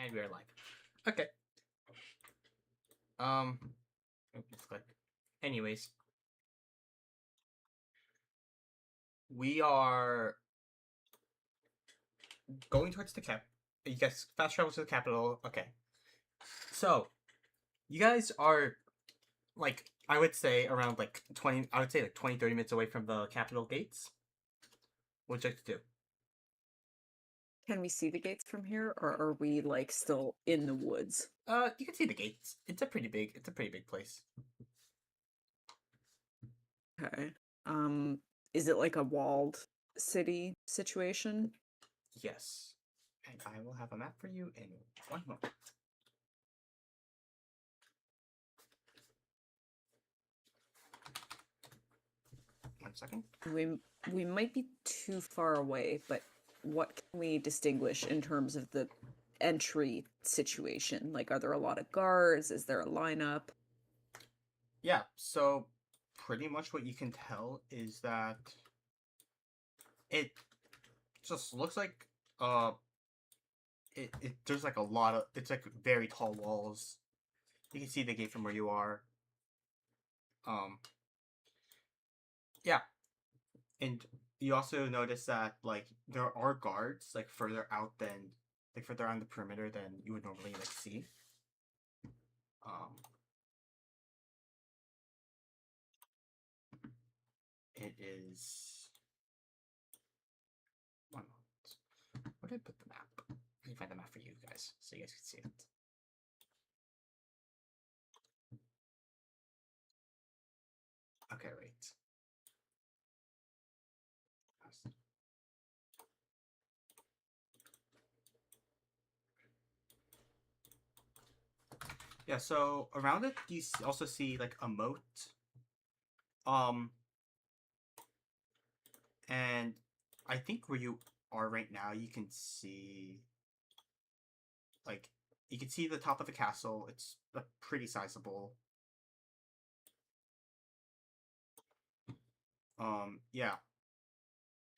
And we're live. Okay. Oh, just click. Anyways, we are going towards the cap. You guys fast travel to the capital. Okay. So, you guys are like I would say around like 20. I would say like 20, 30 minutes away from the capital gates. What'd you like to do? Can we see the gates from here, or are we like still in the woods? You can see the gates. It's a pretty big place. Okay. Is it like a walled city situation? Yes. And I will have a map for you in 1 moment. One second. We might be too far away, but what can we distinguish in terms of the entry situation? Like, are there a lot of guards? Is there a lineup? Yeah, so pretty much what you can tell is that it just looks like there's like a lot of it's like very tall walls. You can see the gate from where you are. Yeah. And you also notice that like there are guards like further out than like further on the perimeter than you would normally like see. It is one moment. Where did I put the map? Let me find the map for you guys so you guys can see it. Okay, wait. Yeah, so around it, you also see like a moat. And I think where you are right now, you can see like you can see the top of the castle. It's pretty sizable. Yeah.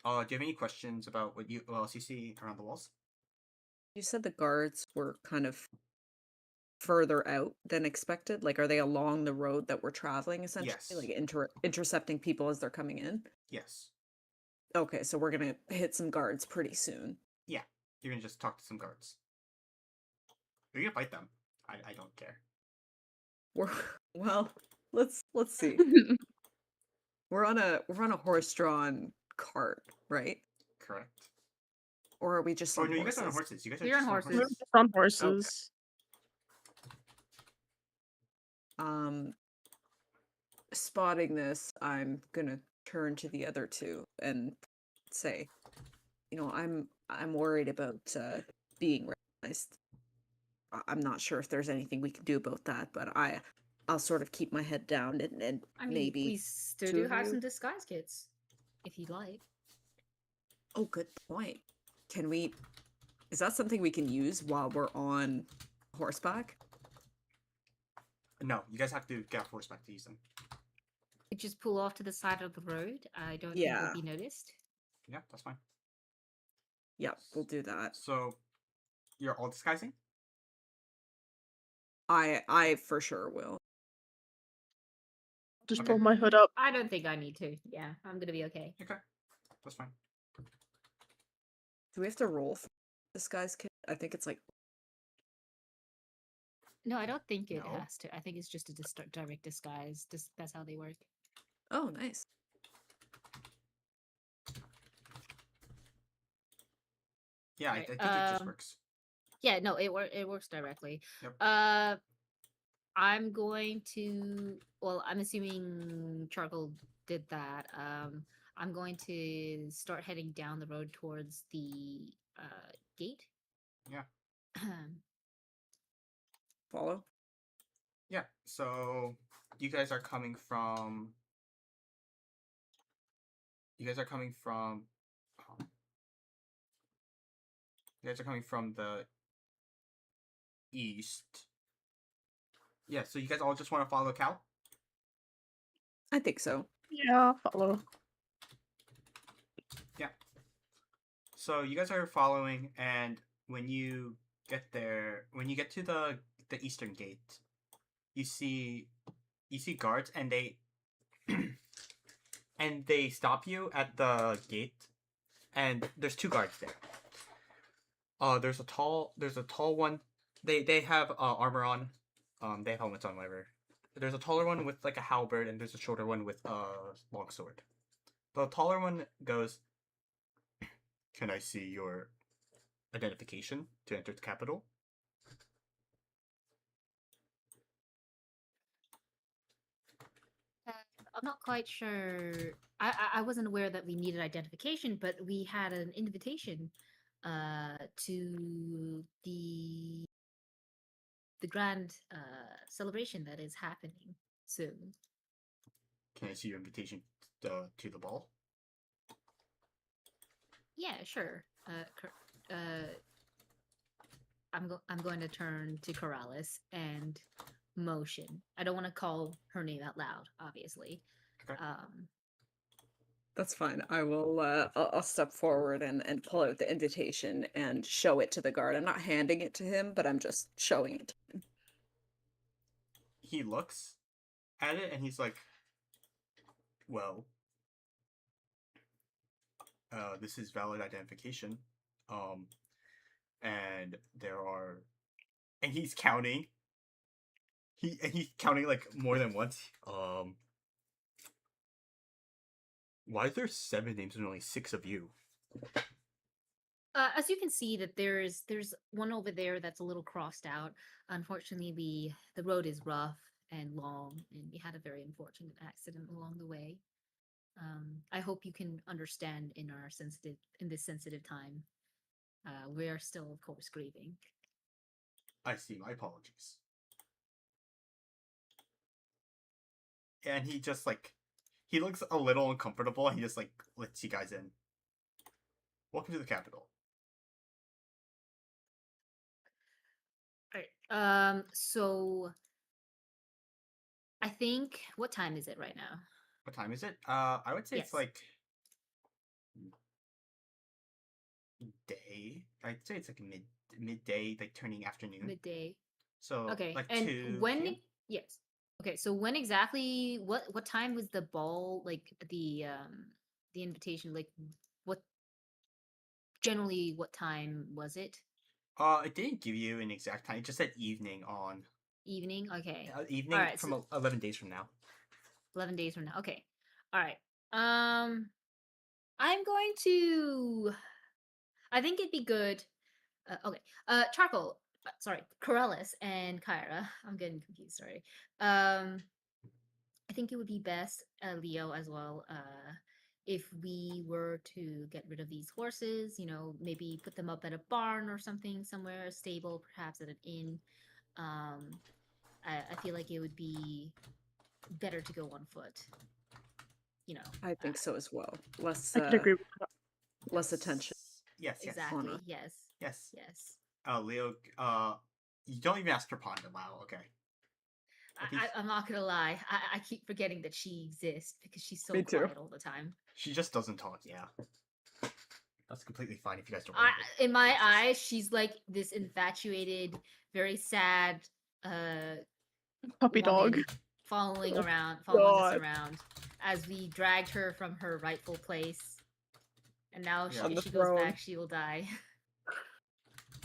Do you have any questions about what else you see around the walls? You said the guards were kind of further out than expected. Like, are they along the road that we're traveling, essentially? Yes. Like, intercepting people as they're coming in? Yes. Okay, so we're gonna hit some guards pretty soon. Yeah. You're gonna just talk to some guards. You're gonna fight them. I don't care. Well, let's see. We're on a horse-drawn cart, right? Correct. Or are we just Oh on no, you guys are on horses? horses. You guys are We're just on on horses. horses. We're on horses. Spotting this, I'm gonna turn to the other two and say, I'm worried about being recognized. I'm not sure if there's anything we can do about that, but I'll sort of keep my head down and I mean, maybe we still two do of have you? some disguise kits, if you'd like. Oh, good point. Is that something we can use while we're on horseback? No, you guys have to get off horseback to use them. We just pull off to the side of the road. I don't think Yeah. we'll be noticed. Yeah, that's fine. Yep, we'll do that. So, you're all disguising? I for sure will. Just Okay. pull my hood up. I don't think I need to. Yeah, I'm gonna be okay. Okay, that's fine. Do we have to roll for disguise kit? I think it's like No, I don't think it No. has to. I think it's just a direct disguise. That's how they work. oh nice. Yeah, Right, I think it just works. Yeah, no, it works directly. Yep. I'm going to. Well, I'm assuming Charcoal did that. I'm going to start heading down the road towards the gate. Yeah. Follow? Yeah, so you guys are coming from. You guys are coming from. You guys are coming from the east. Yeah, so you guys all just want to follow Cal? I think so. Yeah, follow. Yeah. So you guys are following, and when you get there, when you get to the eastern gate, you see guards, and they and they stop you at the gate, and there's two guards there. There's a tall one. They have armor on. They have helmets on, whatever. There's a taller one with like a halberd, and there's a shorter one with a long sword. The taller one goes, "Can I see your identification to enter the capital?" I'm not quite sure. I wasn't aware that we needed identification, but we had an invitation to the grand celebration that is happening soon. Can I see your invitation to the ball? Yeah, sure. I'm going to turn to Corrales and motion. I don't want to call her name out loud, obviously. Okay. That's fine. I will. I'll step forward and pull out the invitation and show it to the guard. I'm not handing it to him, but I'm just showing it to him. He looks at it and he's like, "Well, this is valid identification. And there are," and he's counting. He's counting like more than once. Why is there 7 names and only 6 of you? As you can see, that there's one over there that's a little crossed out. Unfortunately, the road is rough and long, and we had a very unfortunate accident along the way. I hope you can understand in this sensitive time. We are still, of course, grieving. I see. My apologies. And he just like, he looks a little uncomfortable. And he just like lets you guys in. Welcome to the capital. All right. So I think, what time is it right now? What time is it? I would say it's Yes. like day. I'd say it's like midday, like turning afternoon. Midday. So Okay. like And 2 when? p.m.? Yes. Okay. So when exactly? What time was the ball? Like the invitation? Like what? Generally, what time was it? It didn't give you an exact time. It just said evening on. Evening. Okay. Evening Alright, from so 11 days from now. 11 days from now. Okay. All right. I'm going to. I think it'd be good. Okay. Charcoal. Sorry, Corellis and Kyra. I'm getting confused. Sorry. I think it would be best, Leo as well. If we were to get rid of these horses, maybe put them up at a barn or something somewhere, a stable, perhaps at an inn. I feel like it would be better to go on foot. I think so as well. Less, I can agree with that. less attention. Yes. Exactly. on Yes. Yes. Yes. Leo, you don't even ask for Ponda. Wow, okay. I'm not gonna lie. I keep forgetting that she exists because she's so Me too. quiet all the time. She just doesn't talk, yeah. That's completely fine if you guys don't I, remember. in my Jesus. eyes, she's like this infatuated, very sad Puppy dog. woman following Oh, us God. around as we dragged her from her rightful place. And now Yeah. On if the she goes throne. back, she will die.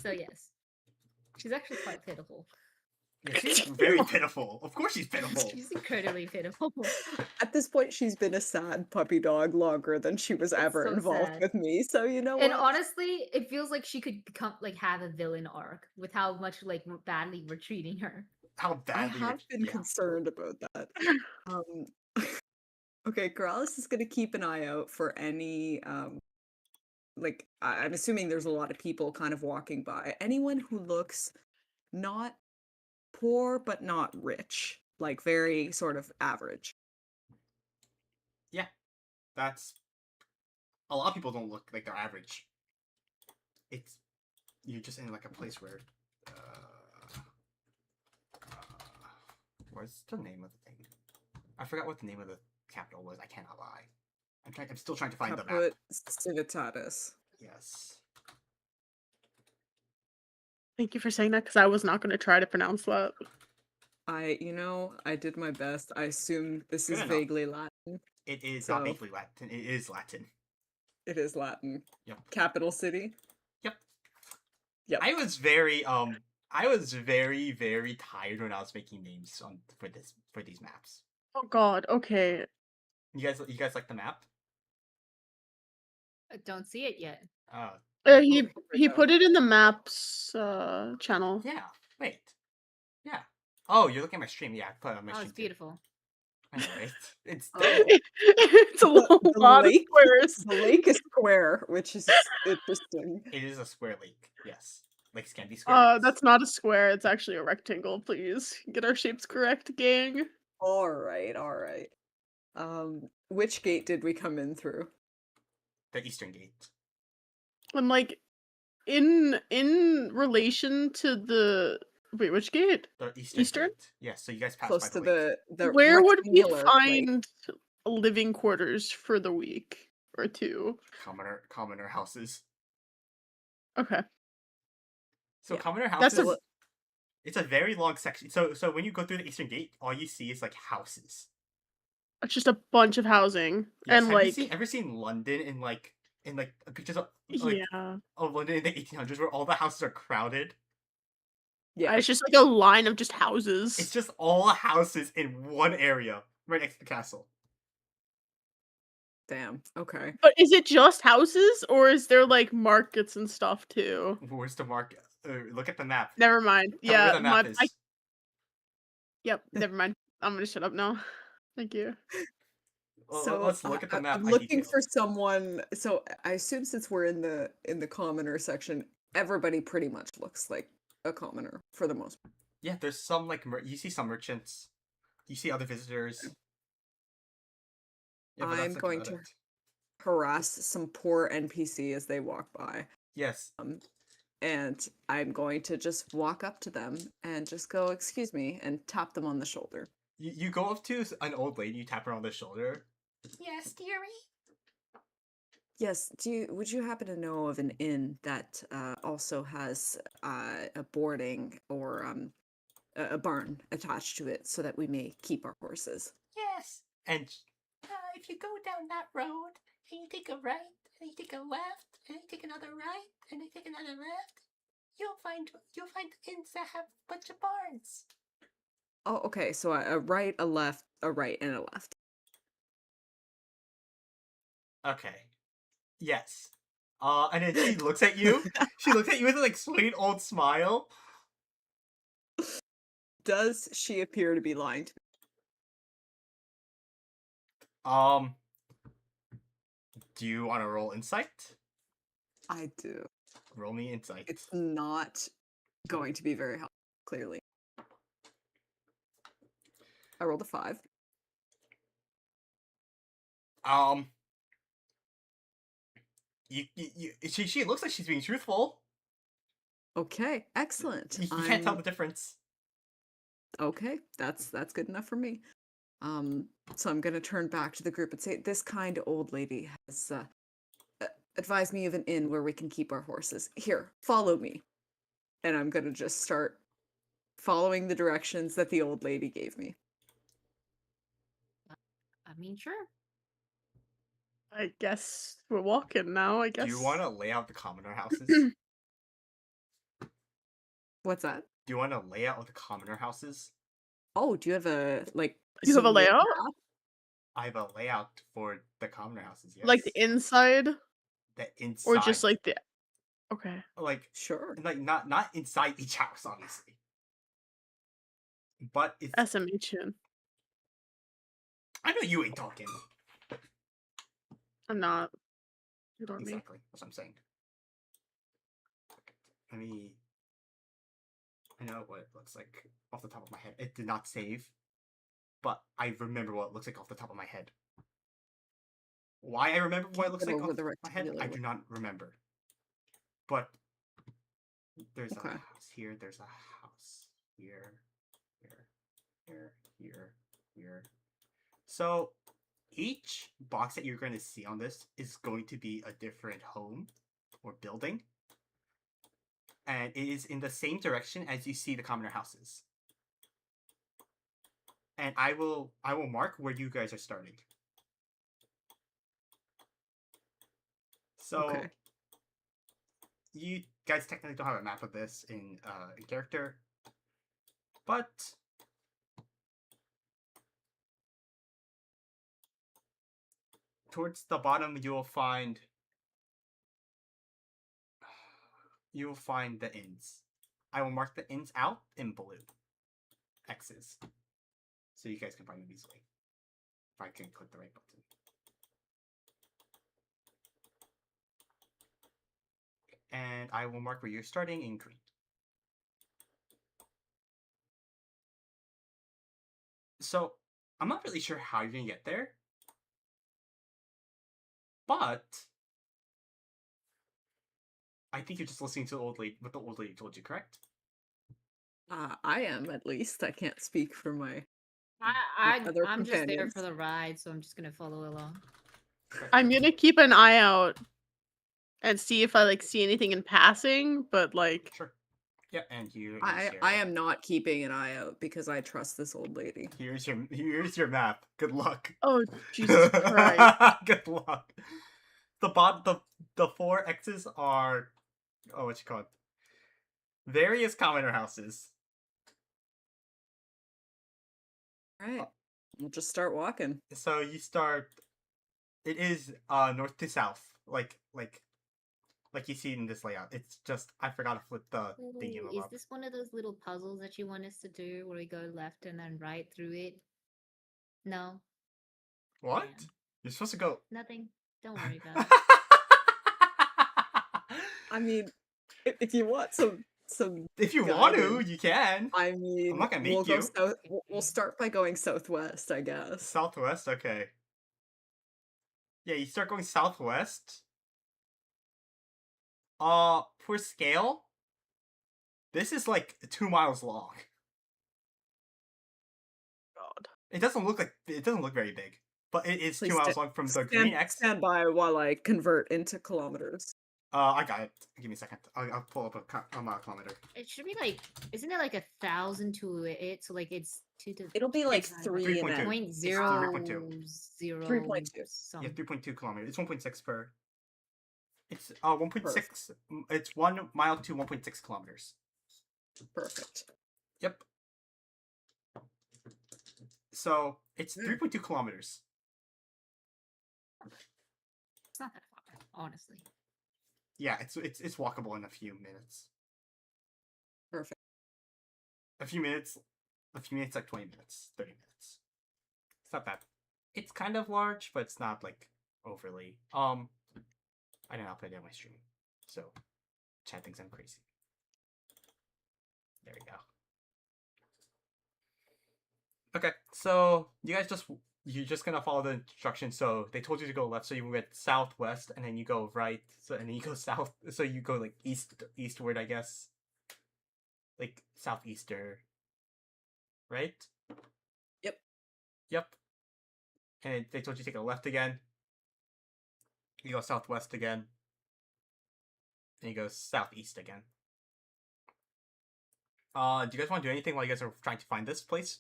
So yes. She's actually quite pitiful. Yeah, she's very pitiful. Of course she's pitiful. She's incredibly pitiful. At this point, she's been a sad puppy dog longer than she was ever so involved sad. with me. So you know And what? honestly, it feels like she could become have a villain arc with how much badly we're treating her. How I badly have been yeah. concerned about that. Okay, Corrales is gonna keep an eye out for any I'm assuming there's a lot of people kind of walking by. Anyone who looks not poor but not rich, like very sort of average. Yeah. That's a lot of people don't look like they're average. It's you're just in like a place where what's the name of the thing? I forgot what the name of the capital was. I cannot lie. I'm still trying to find the map. Caput Civitatis. Yes. Thank you for saying that because I was not going to try to pronounce that. I did my best. I assume this Good is enough. vaguely Latin. It is not So- vaguely Latin. It is Latin. It is Latin. Yep. Capital city. Yep. Yep. I was very very tired when I was making names for these maps. Oh God. Okay. You guys like the map? I don't see it yet. He here we go. put it in the maps channel. Yeah. Wait. Yeah. Oh, you're looking at my stream. Yeah, I put it on my Oh, stream. it's too. beautiful. I know, right? It's Oh. It's a The lot of lake? squares. The lake is square, which is interesting. it is a square lake. Yes. Lakes can be square. That's not a square. It's actually a rectangle. Please get our shapes correct, gang. All right, all right. Which gate did we come in through? The Eastern Gate. And like, in relation to the which gate? The Eastern. Eastern? Gate. Yes. So you guys passed Close by to the lake. the Where would we rectangular lake. find living quarters for the week or two? commoner houses. Okay. So Yeah. commoner That's houses. a It's a very long section. So when you go through the Eastern Gate, all you see is like houses. It's just a bunch of housing Yes, and have like you ever seen London in pictures of yeah. of London in the 1800s where all the houses are crowded? Yeah. It's just like a line of just houses. It's just all houses in one area right next to the castle. Damn. Okay. But is it just houses or is there like markets and stuff too? Where's the market? Look at the map. Never mind. Tell me where Yeah, the map is. Yep, never mind. I'm gonna shut up now. Thank you. So let's look at the map. I'm by looking detail. for someone. So I assume since we're in the commoner section, everybody pretty much looks like a commoner for the most part. Yeah, there's some like you see some merchants, you see other visitors. Yeah, but that's, I'm like, going about to it. harass some poor NPC as they walk by. Yes. And I'm going to just walk up to them and just go, "Excuse me," and tap them on the shoulder. You go up to an old lady, you tap her on the shoulder. Yes, dearie. Yes, would you happen to know of an inn that also has a boarding or a barn attached to it so that we may keep our horses? Yes. And if you go down that road and you take a right and you take a left and you take another right and you take another left, you'll find inns that have a bunch of barns. Oh, okay. So a right, a left, a right, and a left. Okay. Yes. And then she looks at you. She looks at you with a like sweet old smile. Does she appear to be lying to me? Do you want to roll insight? I do. Roll me insight. It's not going to be very helpful, clearly. I rolled a 5. She looks like she's being truthful. Okay, excellent. You can't tell the difference. Okay, that's good enough for me. So I'm gonna turn back to the group and say, "This kind old lady has advised me of an inn where we can keep our horses. Here, follow me." And I'm gonna just start following the directions that the old lady gave me. I mean, sure. I guess we're walking now, I guess. Do you want to lay out the commoner houses? Do What's that? you want to lay out the commoner houses? Oh, do you have a You have a zoom in layout? map? I have a layout for the commoner houses. Yes. Like the inside? The inside. Or just like the okay. like Sure. not inside each house, obviously. But it's. SMH. I know you ain't talking. I'm not. Ignore me. Exactly. That's what I'm saying. I know what it looks like off the top of my head. It did not save, but I remember what it looks like off the top of my head. Why I remember what it looks Get like over off the my head, I rectangular do not remember. But there's Okay. a house here. There's a house here, here. So each box that you're going to see on this is going to be a different home or building. and it is in the same direction as you see the commoner houses. And I will mark where you guys are starting. So Okay. you guys technically don't have a map of this in character, but towards the bottom you will find the inns. I will mark the inns out in blue X's, so you guys can find them easily. If I can click the right button. And I will mark where you're starting in green. So I'm not really sure how you're gonna get there, but I think you're just listening to what the old lady told you, correct? I am, at least. I can't speak for my I'm other just there companions. for the ride, so I'm just gonna follow along. I'm gonna keep an eye out and see if I like see anything in passing, but like Sure. Yeah, and here's I am not keeping an eye out because I trust this old lady. here's your map. Good luck. oh Jesus Christ. Good luck. The 4 X's are what you call it? Various commoner houses. Alright. We'll just start walking. So you start. It is north to south, like you see in this layout. It's just I forgot to flip the thingy Ooh, is up. this one of those little puzzles that you want us to do where we go left and then right through it? No, What? Damn. You're supposed to go. nothing. Don't worry about it. I mean, if you want some If you want to, guidance, you can. I mean, not gonna we'll make go you. south. We'll start by going southwest, I guess. Southwest, okay. Yeah, you start going southwest. For scale, this is like 2 miles long. God. It doesn't look very big, but it is Please 2 miles long from the green X. Stand by while I convert into kilometers. I got it. Give me a second. I'll pull up a kilometer. It should be like, isn't it like 1,000 to it? So like it's 2 to. It'll be like It's 3 and 3.2. then Point It's zero 3.2. 0 3.2. some. Yeah, 3.2 kilometers. It's 1.6 per. It's 1.6. It's 1 mile to 1.6 kilometers. Perfect. Yep. So it's 3.2 kilometers. It's not that far, honestly. Yeah, it's walkable in a few minutes. Perfect. A few minutes, like 20 minutes, 30 minutes. It's not bad. It's kind of large, but it's not like overly. I didn't upload it on my stream, so chat thinks I'm crazy. There we go. Okay, so you're just gonna follow the instructions. So they told you to go left, so you went southwest, and then you go right, and then you go south. So you go like eastward, I guess, like southeaster, right? Yep. And they told you to take a left again. You go southwest again, and you go southeast again. Do you guys want to do anything while you guys are trying to find this place?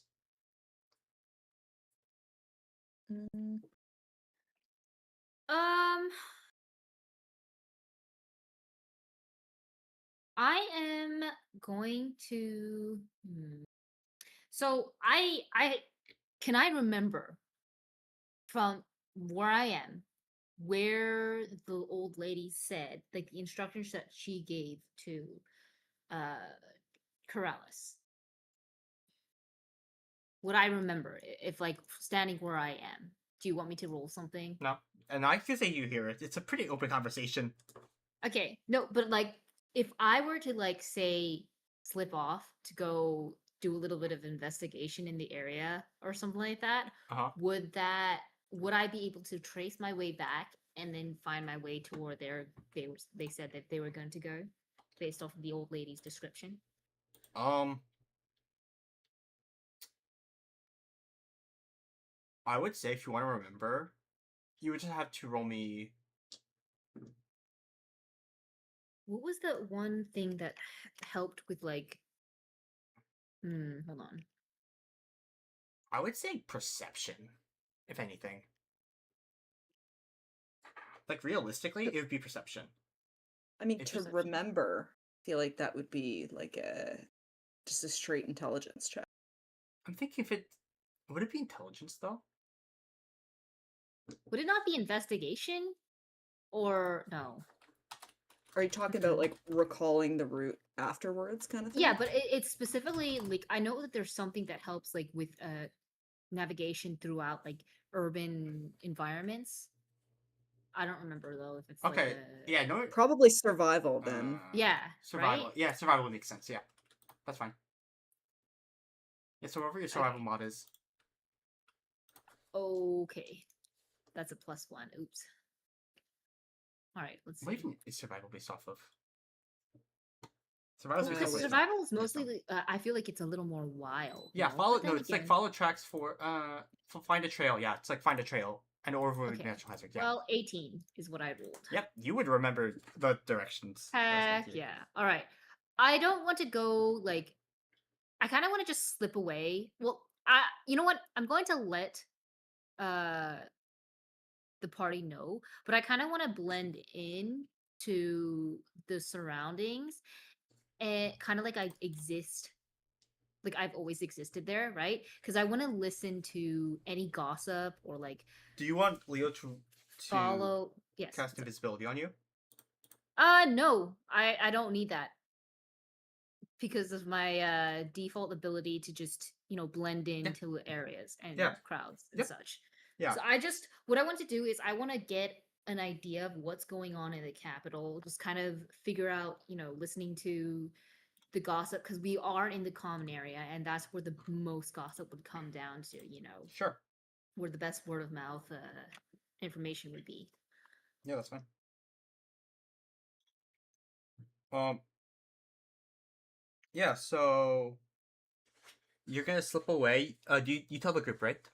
I am going to. So I can I remember from where I am where the old lady said, like the instructions that she gave to Corellis. Would I remember if like standing where I am? Do you want me to roll something? No. And I can say you hear it. It's a pretty open conversation. Okay, no, but like if I were to like say slip off to go do a little bit of investigation in the area or something like that, would I be able to trace my way back and then find my way to where they said that they were going to go based off of the old lady's description? I would say if you want to remember, you would just have to roll me. What was the one thing that helped with like? Hold on. I would say perception, if anything. Like realistically, it would be perception. I mean, It's to perception. remember, I feel like that would be like just a straight intelligence check. I'm thinking if it would it be intelligence though? Would it not be investigation? Or no? Are you talking about like recalling the route afterwards, kind of thing? Yeah, but it's specifically like I know that there's something that helps like with navigation throughout like urban environments. I don't remember though if it's Okay. like a Yeah, no. Probably survival then. Yeah, Survival. right? Yeah, survival makes sense. Yeah, that's fine. Yeah, so whatever your survival Okay. mod is. Okay. That's a +1. Oops. All right, let's What see. even is survival based off of? Survival Uh, based Because wait. survival is based on- mostly, I feel like it's a little more wild. Yeah, no? follow. But No, then it's like again- follow tracks for find a trail. Yeah, it's like find a trail and override Okay. natural hazards. Yeah. Well, 18 is what I rolled. Yep, you would remember the directions. Heck yeah. All right. I don't want to go like I kind of want to just slip away. Well, you know what? I'm going to let uh the party know, but I kind of want to blend in to the surroundings and kind of like I exist like I've always existed there, right? Cuz I want to listen to any gossip or like Do you want Leo to follow yes. cast invisibility on you? No. I don't need that. Because of my default ability to just blend into areas and Yeah. crowds and Yep. such. Yeah. So what I want to do is I want to get an idea of what's going on in the capital, just kind of figure out, listening to the gossip because we are in the common area and that's where the most gossip would come down to, Sure. where the best word of mouth information would be. Yeah, that's fine. Um. Yeah. So you're gonna slip away. Do you tell the group, right?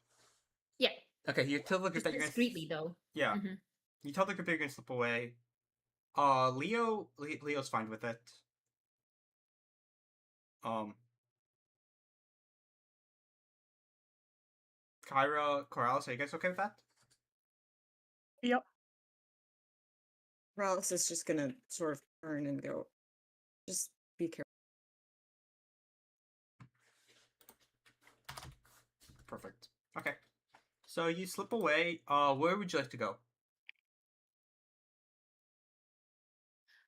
Yeah. Okay. You tell the group Just that you're gonna. discreetly though. Yeah. Mhm. You tell the group that you're gonna slip away. Leo's fine with it. Kyra, Corrales, are you guys okay with that? Yep. Morales is just gonna sort of turn and go, just be careful. Perfect. Okay. So you slip away. Where would you like to go?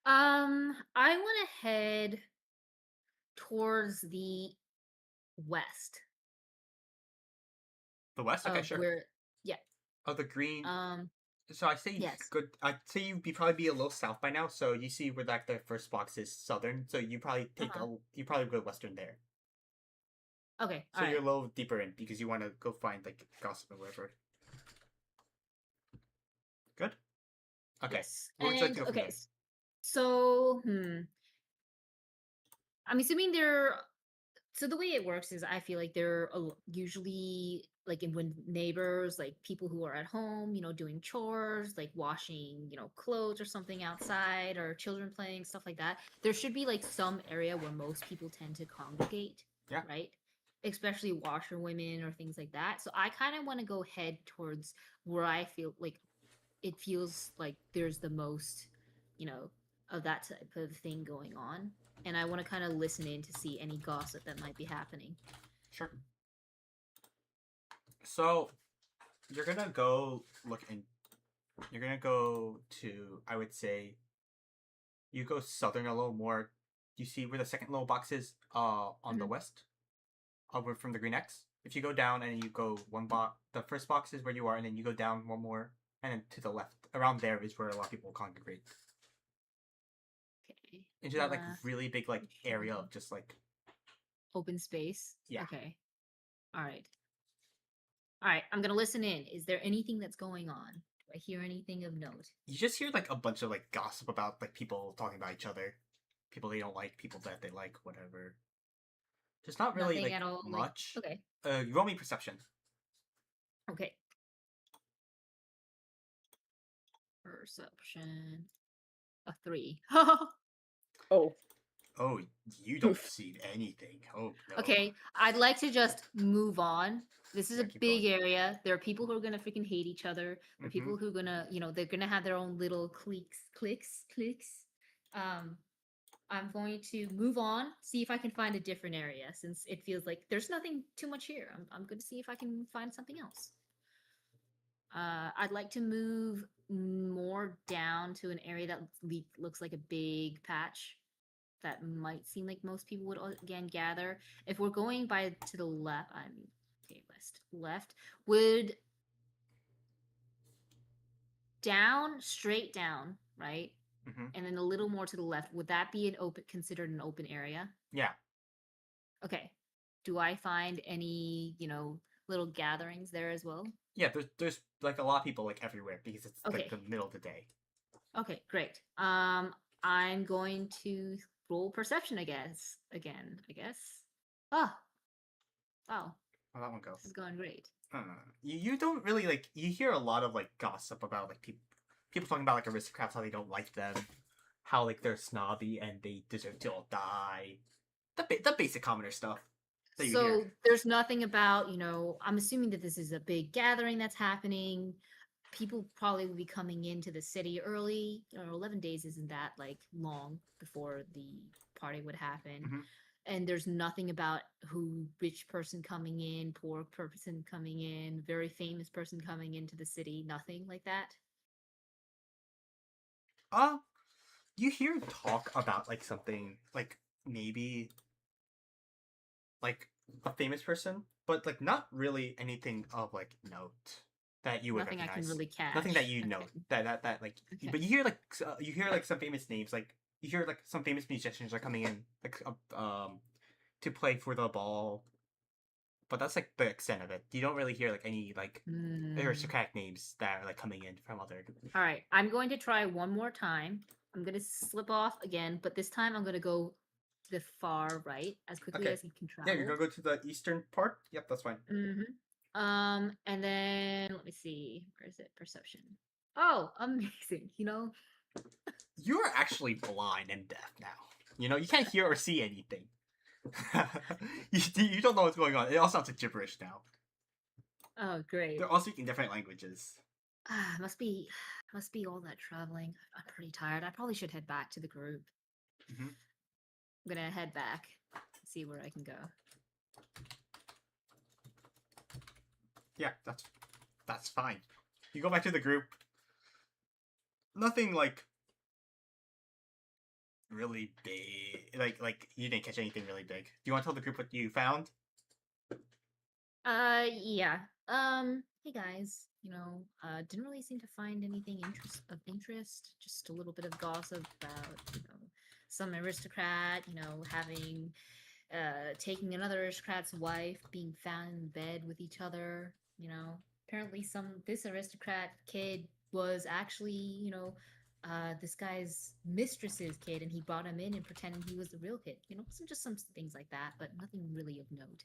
I want to head towards the west. The west? Okay, Of sure. where yeah. Oh, the green. Um So I say yes. good. I'd say you'd probably be a little south by now. So you see where like the first box is southern. So you probably take you probably go western there. Okay. So All you're right. a little deeper in because you want to go find like gossip or whatever. Good. Okay. Yes. Where would you like to And go from okay. there? So, I'm assuming they're so the way it works is I feel like they're usually like when neighbors, like people who are at home, doing chores, like washing, clothes or something outside or children playing, stuff like that. There should be like some area where most people tend to congregate, Yeah. right? Especially washerwomen or things like that. So I kind of want to go head towards where I feel like it feels like there's the most, of that type of thing going on. And I want to kind of listen in to see any gossip that might be happening. Sure. So you're gonna go look in. You're gonna go to. I would say. You go southern a little more. You see where the second little box is. On the west. Over from the green X. If you go down and you go one box, the first box is where you are, and then you go down one more, and then to the left. Around there is where a lot of people congregate. Okay. Into that like Left. really big like area of just like Open space. Yeah. Okay. All right. All right. I'm gonna listen in. Is there anything that's going on? Do I hear anything of note? you just hear like a bunch of like gossip about like people talking about each other, people they don't like, people that they like, whatever. Just not really Nothing like at all. much. Okay. You roll me perception. Okay. Perception. A 3. Oh, Oh, you don't oof. see anything. Oh no. Okay, I'd like to just move on. This is Yeah, a keep big going. area. There are people who are gonna freaking hate each other. There are people who are gonna, they're gonna have their own little cliques. Um, I'm going to move on, see if I can find a different area since it feels like there's nothing too much here. I'm going to see if I can find something else. I'd like to move more down to an area that looks like a big patch that might seem like most people would again gather. If we're going by to the left, I mean, okay, left would straight down, right? Mm-hmm. And then a little more to the left. Would that be considered an open area? Yeah. Okay. Do I find any, little gatherings there as well? Yeah, there's like a lot of people like everywhere because it's like Okay. the middle of the day. Okay, great. I'm going to roll perception, I guess. Again, I guess. Oh, wow. How'd that one go? This is going great. You don't really like you hear a lot of like gossip about like people talking about like aristocrats, how they don't like them, how like they're snobby and they deserve to all die. The basic commoner stuff that you So hear. there's nothing about, I'm assuming that this is a big gathering that's happening. People probably will be coming into the city early. 11 days isn't that like long before the party would happen. Mhm. And there's nothing about who rich person coming in, poor person coming in, very famous person coming into the city, nothing like that. You hear talk about like something like maybe like a famous person, but like not really anything of like note that you would Nothing I can recognize. really catch. Nothing that you know Okay. that like. Okay. But you hear like some famous names, like you hear like some famous musicians are coming in like to play for the ball. But that's like the extent of it. You don't really hear like any like Hmm. aristocratic names that are like coming in from other. All right, I'm going to try one more time. I'm going to slip off again, but this time I'm going to go to the far right as quickly Okay. as you can travel. Yeah, you're gonna go to the eastern part. Yep, that's fine. And then let me see. Where is it? Perception. Oh, amazing. You are actually blind and deaf now. You can't hear or see anything. you don't know what's going on. It all sounds like gibberish now. Oh, great. They're all speaking different languages. Must be all that traveling. I'm pretty tired. I probably should head back to the group. Mhm. I'm gonna head back, see where I can go. Yeah, that's fine. You go back to the group. Nothing like really big. Like you didn't catch anything really big. Do you want to tell the group what you found? Yeah. Hey guys. Didn't really seem to find anything of interest. Just a little bit of gossip about, some aristocrat, having, taking another aristocrat's wife, being found in bed with each other. Apparently this aristocrat kid was actually, this guy's mistress's kid, and he brought him in and pretending he was the real kid. Just some things like that, but nothing really of note.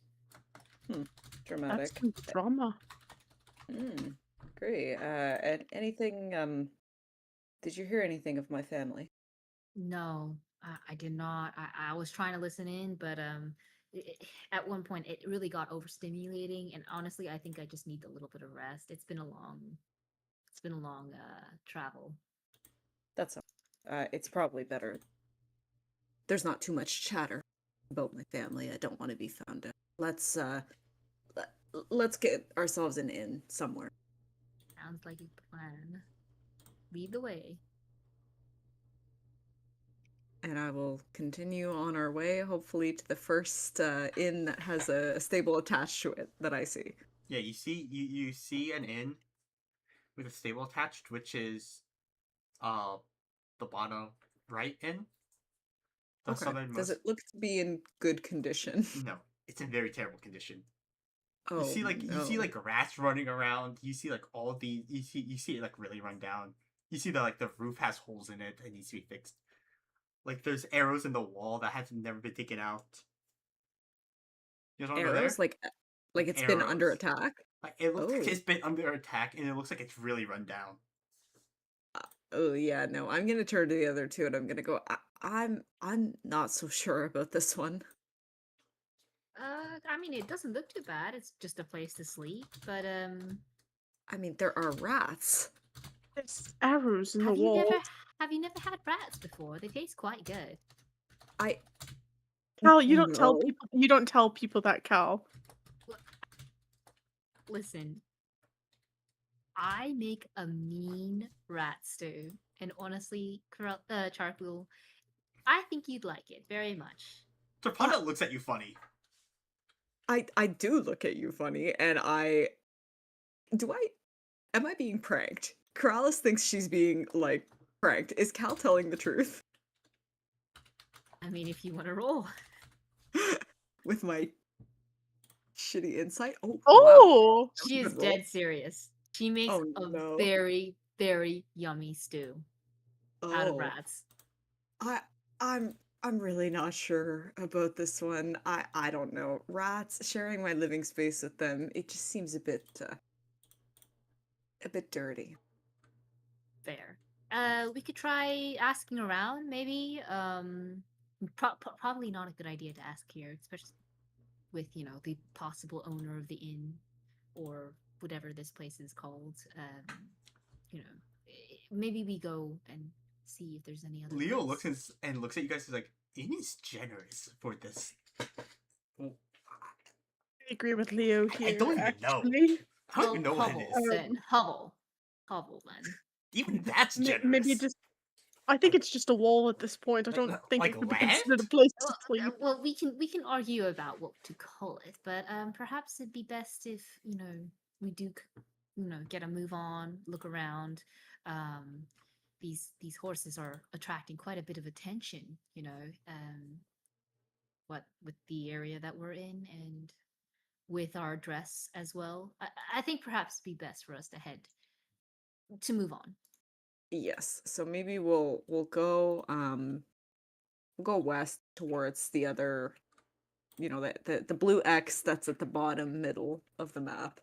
Dramatic. That's some drama. Great. And anything, did you hear anything of my family? No, I did not. I was trying to listen in, but at one point it really got overstimulating, and honestly, I think I just need a little bit of rest. It's been a long travel. That's all. It's probably better. There's not too much chatter about my family. I don't want to be found out. Let's get ourselves an inn somewhere. Sounds like a plan. Lead the way. And I will continue on our way, hopefully to the first inn that has a stable attached to it that I see. Yeah, you see an inn with a stable attached, which is the bottom right inn. The Okay. southernmost. Does it look to be in good condition? No, it's in very terrible condition. Oh, you see no. like rats running around. You see like all the you see it like really run down. You see that like the roof has holes in it and needs to be fixed. Like there's arrows in the wall that have never been taken out. You guys want to go there? Arrows? Like it's been under Arrows. attack? Like it looks like Oh. it's been under attack and it looks like it's really run down. Oh, yeah, no. I'm gonna turn to the other two and I'm gonna go, I'm not so sure about this one. I mean, it doesn't look too bad. It's just a place to sleep. But I mean, there are rats. There's arrows in the have you never walls. have you never had rats before? They taste quite good. I Cal, you don't tell no. people. You don't tell people that, Cal. Listen, I make a mean rat stew, and honestly, Charcoal, I think you'd like it very much. Trapana looks at you funny. I do look at you funny, and am I being pranked? Corrales thinks she's being like pranked. Is Cal telling the truth? I mean, if you want to roll. With my shitty insight? Oh, wow. Oh, She is Good roll. dead serious. She makes Oh, a no. very, very yummy stew out of Oh, rats. I'm really not sure about this one. I don't know. Rats, sharing my living space with them, it just seems a bit dirty. Fair. We could try asking around, maybe. Probably not a good idea to ask here, especially with the possible owner of the inn or whatever this place is called. Maybe we go and see if there's any other. Leo place. looks at you guys. He's like, "It is generous for this." Well, I agree with Leo here. I don't even know. actually. I don't even know what it Hovel, is. then. Hovel, then. Even that's generous. Maybe just. I think it's just a wall at this point. I don't think like it could be land? considered a place to sleep. Well, we can argue about what to call it, but perhaps it'd be best if we do get a move on, look around. Um, these horses are attracting quite a bit of attention, what with the area that we're in and with our dress as well. I think perhaps it'd be best for us to move on. Yes. So maybe we'll go west towards the other, the blue X that's at the bottom middle of the map.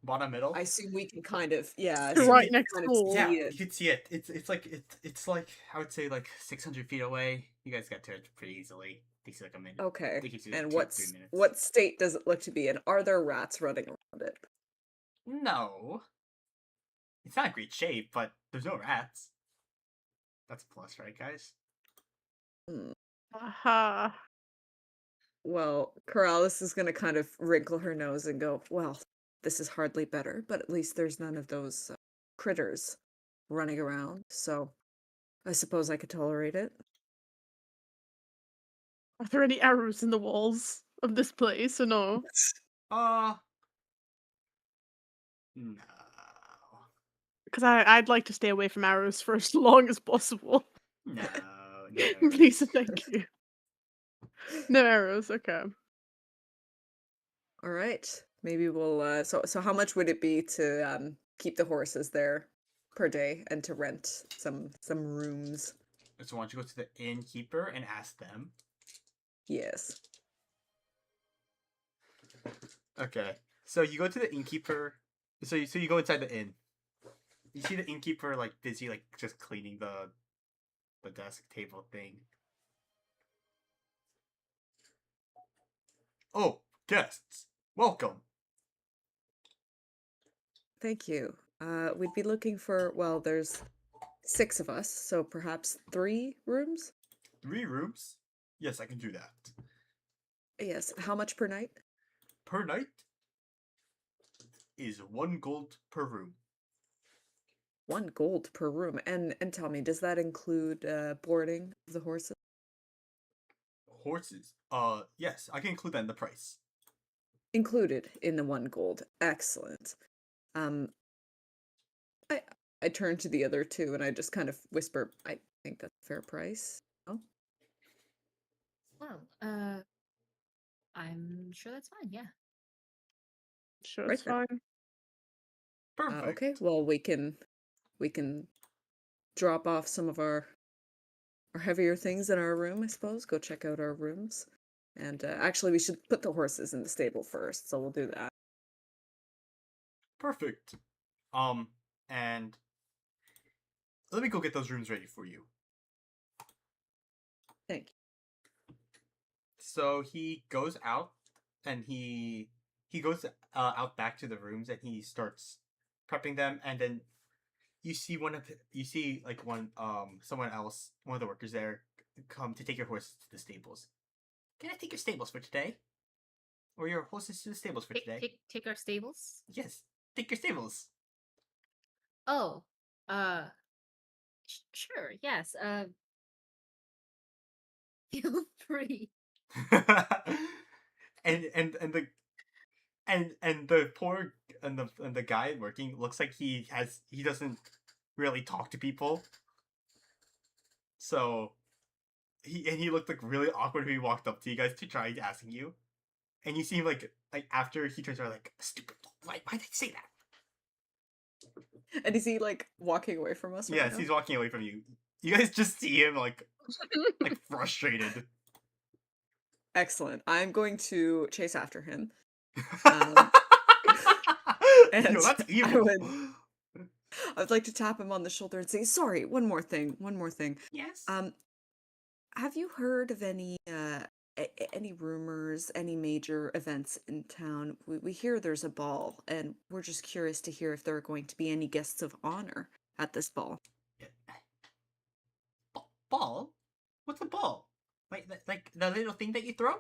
Bottom middle. I assume we can kind of, yeah, I You're assume right we can next kind of door. Yeah, see you it. can see it. It's like I would say like 600 feet away. You guys got to it pretty easily. Takes you like a minute. Okay. It takes you like And 2-3 minutes. what state does it look to be in? Are there rats running around it? No, it's not in great shape, but there's no rats. That's a plus, right, guys? Hmm. Aha. Well, Corrales is gonna kind of wrinkle her nose and go, well, this is hardly better, but at least there's none of those critters running around, so I suppose I could tolerate it. Are there any arrows in the walls of this place or no? No. Because I'd like to stay away from arrows for as long as possible. No. Please and thank you. No arrows, okay. All right. Maybe we'll so how much would it be to keep the horses there per day and to rent some rooms? So why don't you go to the innkeeper and ask them? Yes. Okay. So you go to the innkeeper. So you go inside the inn. You see the innkeeper like busy like just cleaning the desk table thing. Oh, guests, welcome. Thank you. We'd be looking for, well, there's 6 of us, so perhaps 3 rooms? 3 rooms? Yes, I can do that. Yes. How much per night? Per night is 1 gold per room. 1 gold per room. And tell me, does that include boarding of the horses? Horses? Yes, I can include that in the price. Included in the 1 gold. Excellent. I turn to the other 2 and I just kind of whisper, I think that's a fair price. Oh, Well, I'm sure that's fine. Yeah. Sure, right it's then. fine. Perfect. Okay, well we can drop off some of our heavier things in our room, I suppose. Go check out our rooms. And actually we should put the horses in the stable first, so we'll do that. Perfect. And let me go get those rooms ready for you. Thank you. So he goes out, and he goes out back to the rooms, and he starts prepping them, and then you see like someone else, one of the workers there, come to take your horses to the stables. Can I take your stables for today? Or your horses to the stables for today? Take our stables. Yes, take your stables. Oh, uh, sure. Yes. Feel free. and the and the poor and the guy working looks like he doesn't really talk to people. So he looked like really awkward when he walked up to you guys to try asking you. And you seem like after he turns around like stupid. Why did he say that? And is he like walking away from us? Right Yes, now? he's walking away from you. You guys just see him like frustrated. Excellent. I'm going to chase after him. And Yo, that's I evil. I'd like to tap him on the shoulder and say, "Sorry, one more thing. Yes. Have you heard of any rumors, any major events in town? We hear there's a ball, and we're just curious to hear if there are going to be any guests of honor at this ball." Ball? What's a ball? Like the little thing that you throw?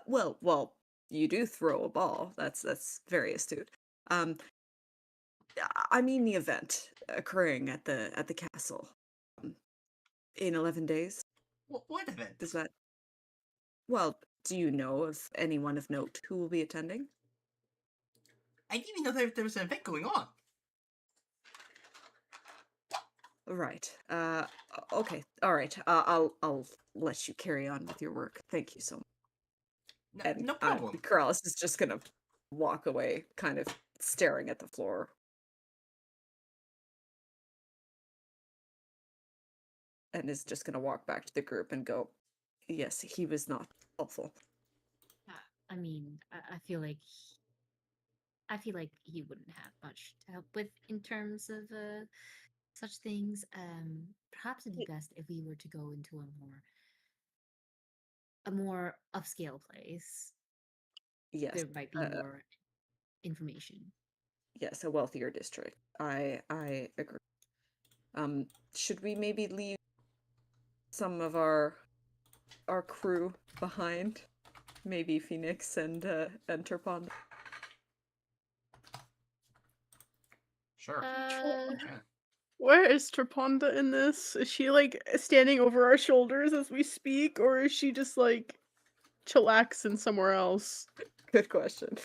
Well, you do throw a ball. That's very astute. Um, I mean the event occurring at the castle um, in 11 days. What event? Does that Well, do you know of anyone of note who will be attending? I didn't even know there was an event going on. Right. Okay. All right. I'll let you carry on with your work. Thank you so much. And No problem. Corrales is just gonna walk away, kind of staring at the floor. And is just gonna walk back to the group and go, "Yes, he was not helpful." I mean, I feel like he wouldn't have much to help with in terms of such things. Perhaps it'd be best if we were to go into a more upscale place. Yes. There might be more information. Yes, a wealthier district. I agree. Should we maybe leave some of our crew behind? Maybe Phoenix and Turpon. Sure. Uh, Where is Traponda in this? Is she like standing over our shoulders as we speak, or is she just like chillaxing somewhere else? Good question.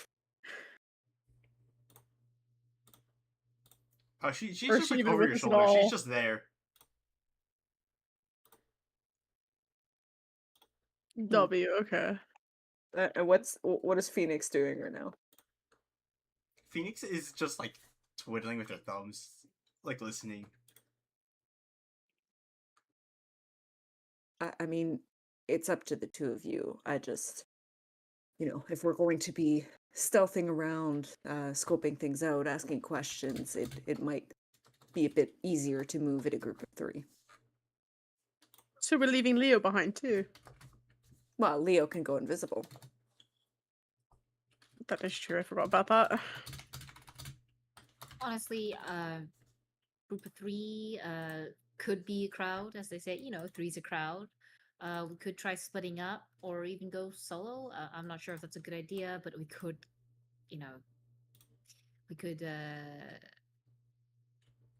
Oh, she's Or is just she like even over with your us at shoulder. She's all? just there. W, okay. And what is Phoenix doing right now? Phoenix is just like twiddling with her thumbs, like listening. I mean, it's up to the two of you. I just, if we're going to be stealthing around, scoping things out, asking questions, it might be a bit easier to move at a group of 3. So we're leaving Leo behind too. Well, Leo can go invisible. That is true, I forgot about that. honestly, group of 3 could be a crowd, as they say. Three's a crowd. We could try splitting up or even go solo. I'm not sure if that's a good idea, but we could, you know,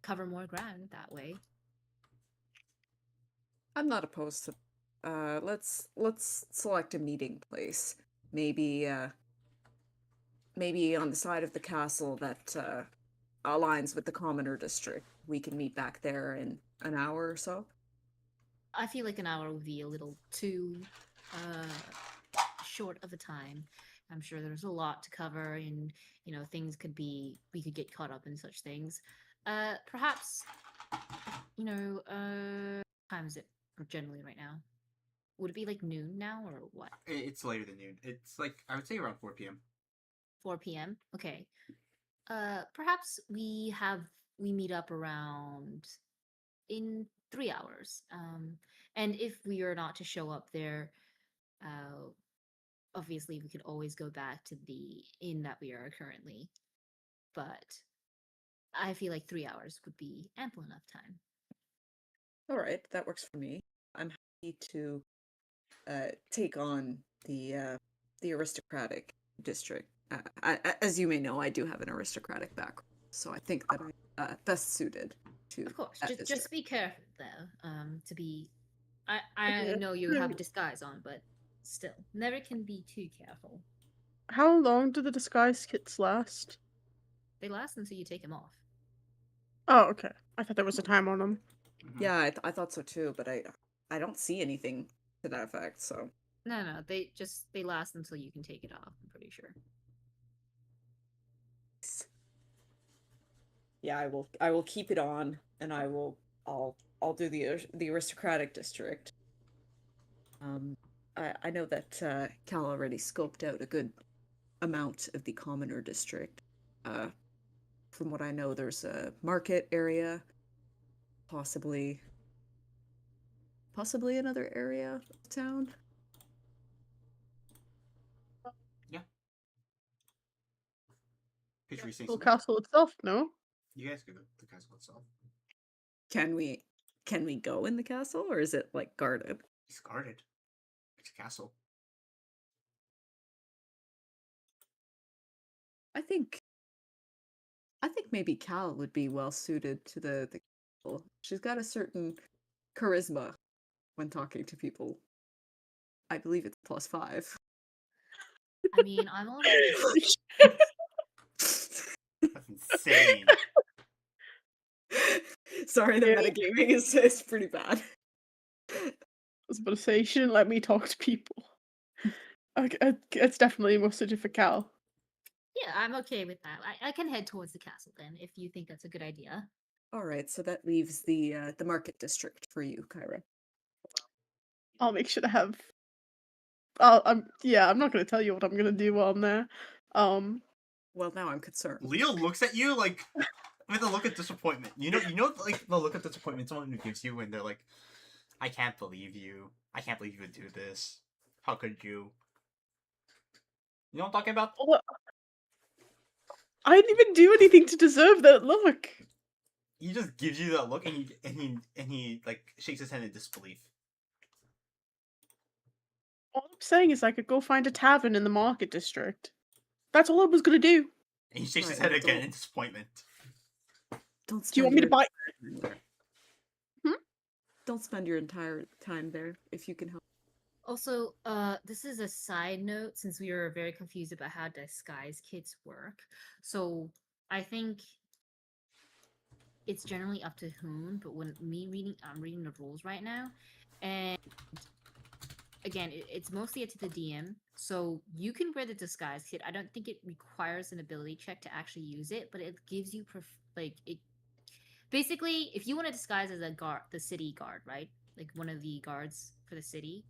cover more ground that way. I'm not opposed to. Let's select a meeting place. Maybe maybe on the side of the castle that aligns with the commoner district. We can meet back there in an hour or so. I feel like an hour would be a little too short of a time. I'm sure there's a lot to cover, and we could get caught up in such things. Perhaps, time is it generally right now? Would it be like noon now or what? It's later than noon. It's like I would say around 4 p.m. 4 p.m. Okay. Perhaps we meet up around in 3 hours. And if we are not to show up there, obviously we could always go back to the inn that we are currently. But I feel like 3 hours would be ample enough time. All right, that works for me. I'm happy to take on the aristocratic district. As you may know, I do have an aristocratic background, so I think that I'm best suited to Of course, that just district. be careful though. To be, I Okay. know you have a disguise on, but still, never can be too careful. How long do the disguise kits last? They last until you take them off. Oh, okay. I thought there was a time on them. Mhm. Yeah, I thought so too, but I don't see anything to that effect. So No, they last until you can take it off. I'm pretty sure. yeah, I will keep it on, and I'll do the aristocratic district. I know that Cal already scoped out a good amount of the commoner district. Uh, from what I know, there's a market area, possibly another area of town. Yeah. Picture say Well, something. castle itself, no? You guys go to the castle itself. Can we go in the castle, or is it like guarded? It's guarded. It's a castle. I think maybe Cal would be well suited to the castle. She's got a certain charisma when talking to people. I believe it's +5. I mean, I'm already. That's insane. Sorry, the Yeah. metagaming is pretty bad. I was about to say, she didn't let me talk to people. Okay, it's definitely more suited for Cal. Yeah, I'm okay with that. I can head towards the castle then, if you think that's a good idea. All right, so that leaves the market district for you, Kyra. I'll make sure to have. I'm not gonna tell you what I'm gonna do while I'm there. Well, now I'm concerned. Leo looks at you like with a look of disappointment. You know, like the look of disappointment someone who gives you when they're like, "I can't believe you. I can't believe you would do this. How could you?" You know what I'm talking about? Well, I didn't even do anything to deserve that look. He just gives you that look, and he like shakes his head in disbelief. All I'm saying is I could go find a tavern in the market district. That's all I was gonna do. And he shakes his Right, head well, again in disappointment. Don't Do you want me to buy? Don't spend your entire time there if you can help. Also, this is a side note since we were very confused about how disguise kits work. So I think it's generally up to whom, but I'm reading the rules right now, and again, it's mostly up to the DM. So you can wear the disguise kit. I don't think it requires an ability check to actually use it, but it gives you it. Basically, if you want to disguise as a guard, the city guard, right? Like one of the guards for the city,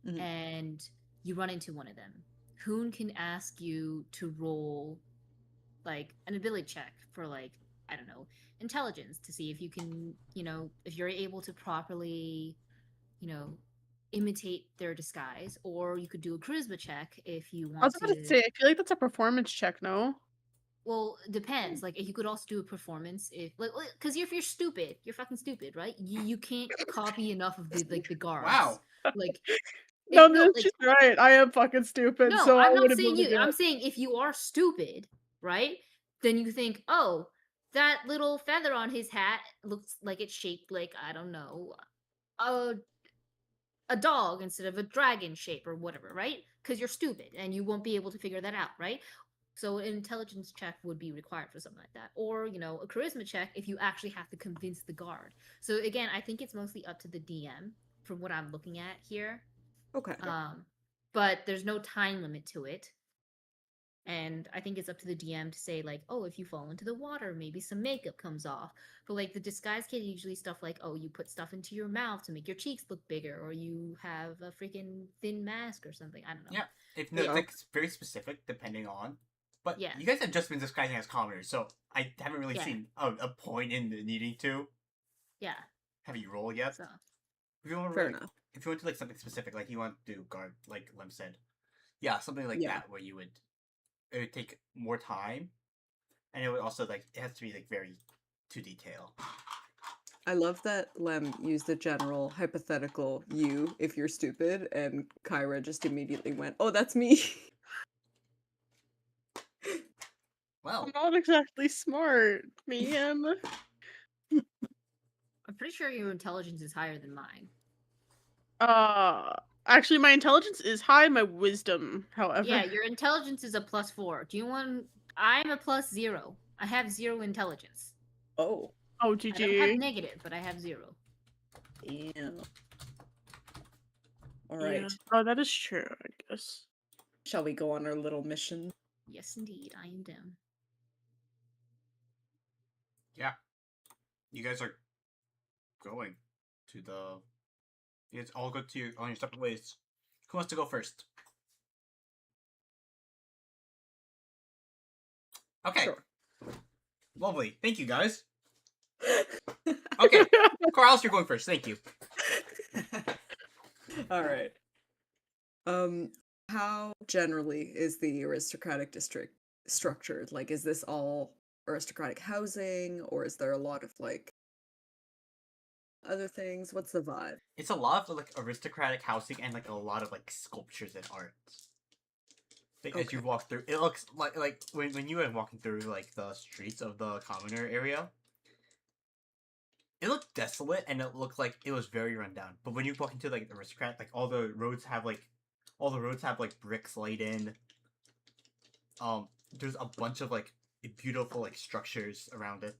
Mhm. and you run into one of them, Hoon can ask you to roll like an ability check for like, I don't know, intelligence to see if you can, if you're able to properly, you know, imitate their disguise, or you could do a charisma check if you I was want about to to. say, I feel like that's a performance check, no? Well, it depends. Like, you could also do a performance if, like, because if you're stupid, you're fucking stupid, right? You can't copy enough of the guards. Wow. Like, No, no, she's right. I am fucking stupid, no, so I I'm not wouldn't be saying able to you. do I'm it. saying if you are stupid, right? Then you think, oh, that little feather on his hat looks like it's shaped like, I don't know, a a dog instead of a dragon shape or whatever, right? Because you're stupid and you won't be able to figure that out, right? So an intelligence check would be required for something like that, or a charisma check if you actually have to convince the guard. So again, I think it's mostly up to the DM from what I'm looking at here. Okay. But there's no time limit to it. And I think it's up to the DM to say, like, oh, if you fall into the water, maybe some makeup comes off. But like the disguise kit, usually stuff like, oh, you put stuff into your mouth to make your cheeks look bigger, or you have a freaking thin mask or something. I don't know. Yeah. If no, Yeah. it's like very specific depending on. But Yeah. you guys have just been disguising as commoners, so I haven't really Yeah. seen a point in the needing to. Yeah. have you roll yet. So If you want Fair like, enough. if you want to do like something specific, like you want to do guard, like Lem said, yeah, something like Yeah. that where it would take more time, and it would also like it has to be like very to detail. I love that Lem used the general hypothetical you if you're stupid, and Kyra just immediately went, "Oh, that's me." Well, I'm not exactly smart, man. I'm pretty sure your intelligence is higher than mine. Actually, my intelligence is high. My wisdom, however. Yeah, your intelligence is a +4. Do you want? I'm a +0. I have 0 intelligence. Oh, Oh, I don't have GG. negative, but I have 0. damn. All Yeah. right. Oh, that is true, I guess. Shall we go on our little mission? Yes, indeed, I am down. yeah, you guys are going to the. You guys all go to on your separate ways. Who wants to go first? Okay, Sure. lovely. Thank you, guys. Okay, Carlos, you're going first. Thank you. All right. How generally is the aristocratic district structured? Like, is this all aristocratic housing, or is there a lot of like other things? What's the vibe? It's a lot of like aristocratic housing and like a lot of like sculptures and art. Like, as you Okay. walk through, it looks like when you were walking through like the streets of the commoner area, it looked desolate and it looked like it was very run down. But when you walk into like the aristocrat, like all the roads have like bricks laid in. There's a bunch of like beautiful like structures around it.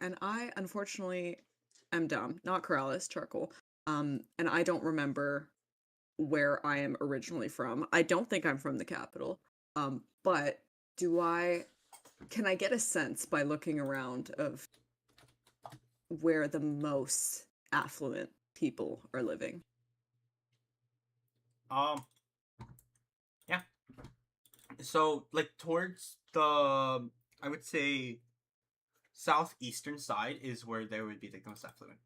And I unfortunately am dumb, not Corrales, charcoal. And I don't remember where I am originally from. I don't think I'm from the capital. But can I get a sense by looking around of where the most affluent people are living? Yeah. So like towards the, I would say, southeastern side is where there would be the most affluent.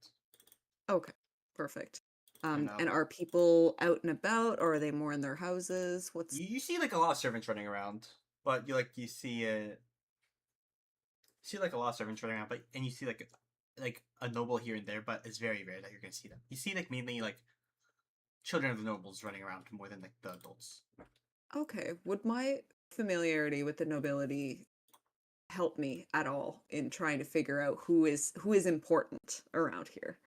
Okay, perfect. And, And are people out and about, or are they more in their houses? What's You see like a lot of servants running around, but you see like a lot of servants running around, but and you see like a noble here and there, but it's very rare that you're gonna see them. You see like mainly like children of the nobles running around more than like the adults. okay? Would my familiarity with the nobility help me at all in trying to figure out who is important around here?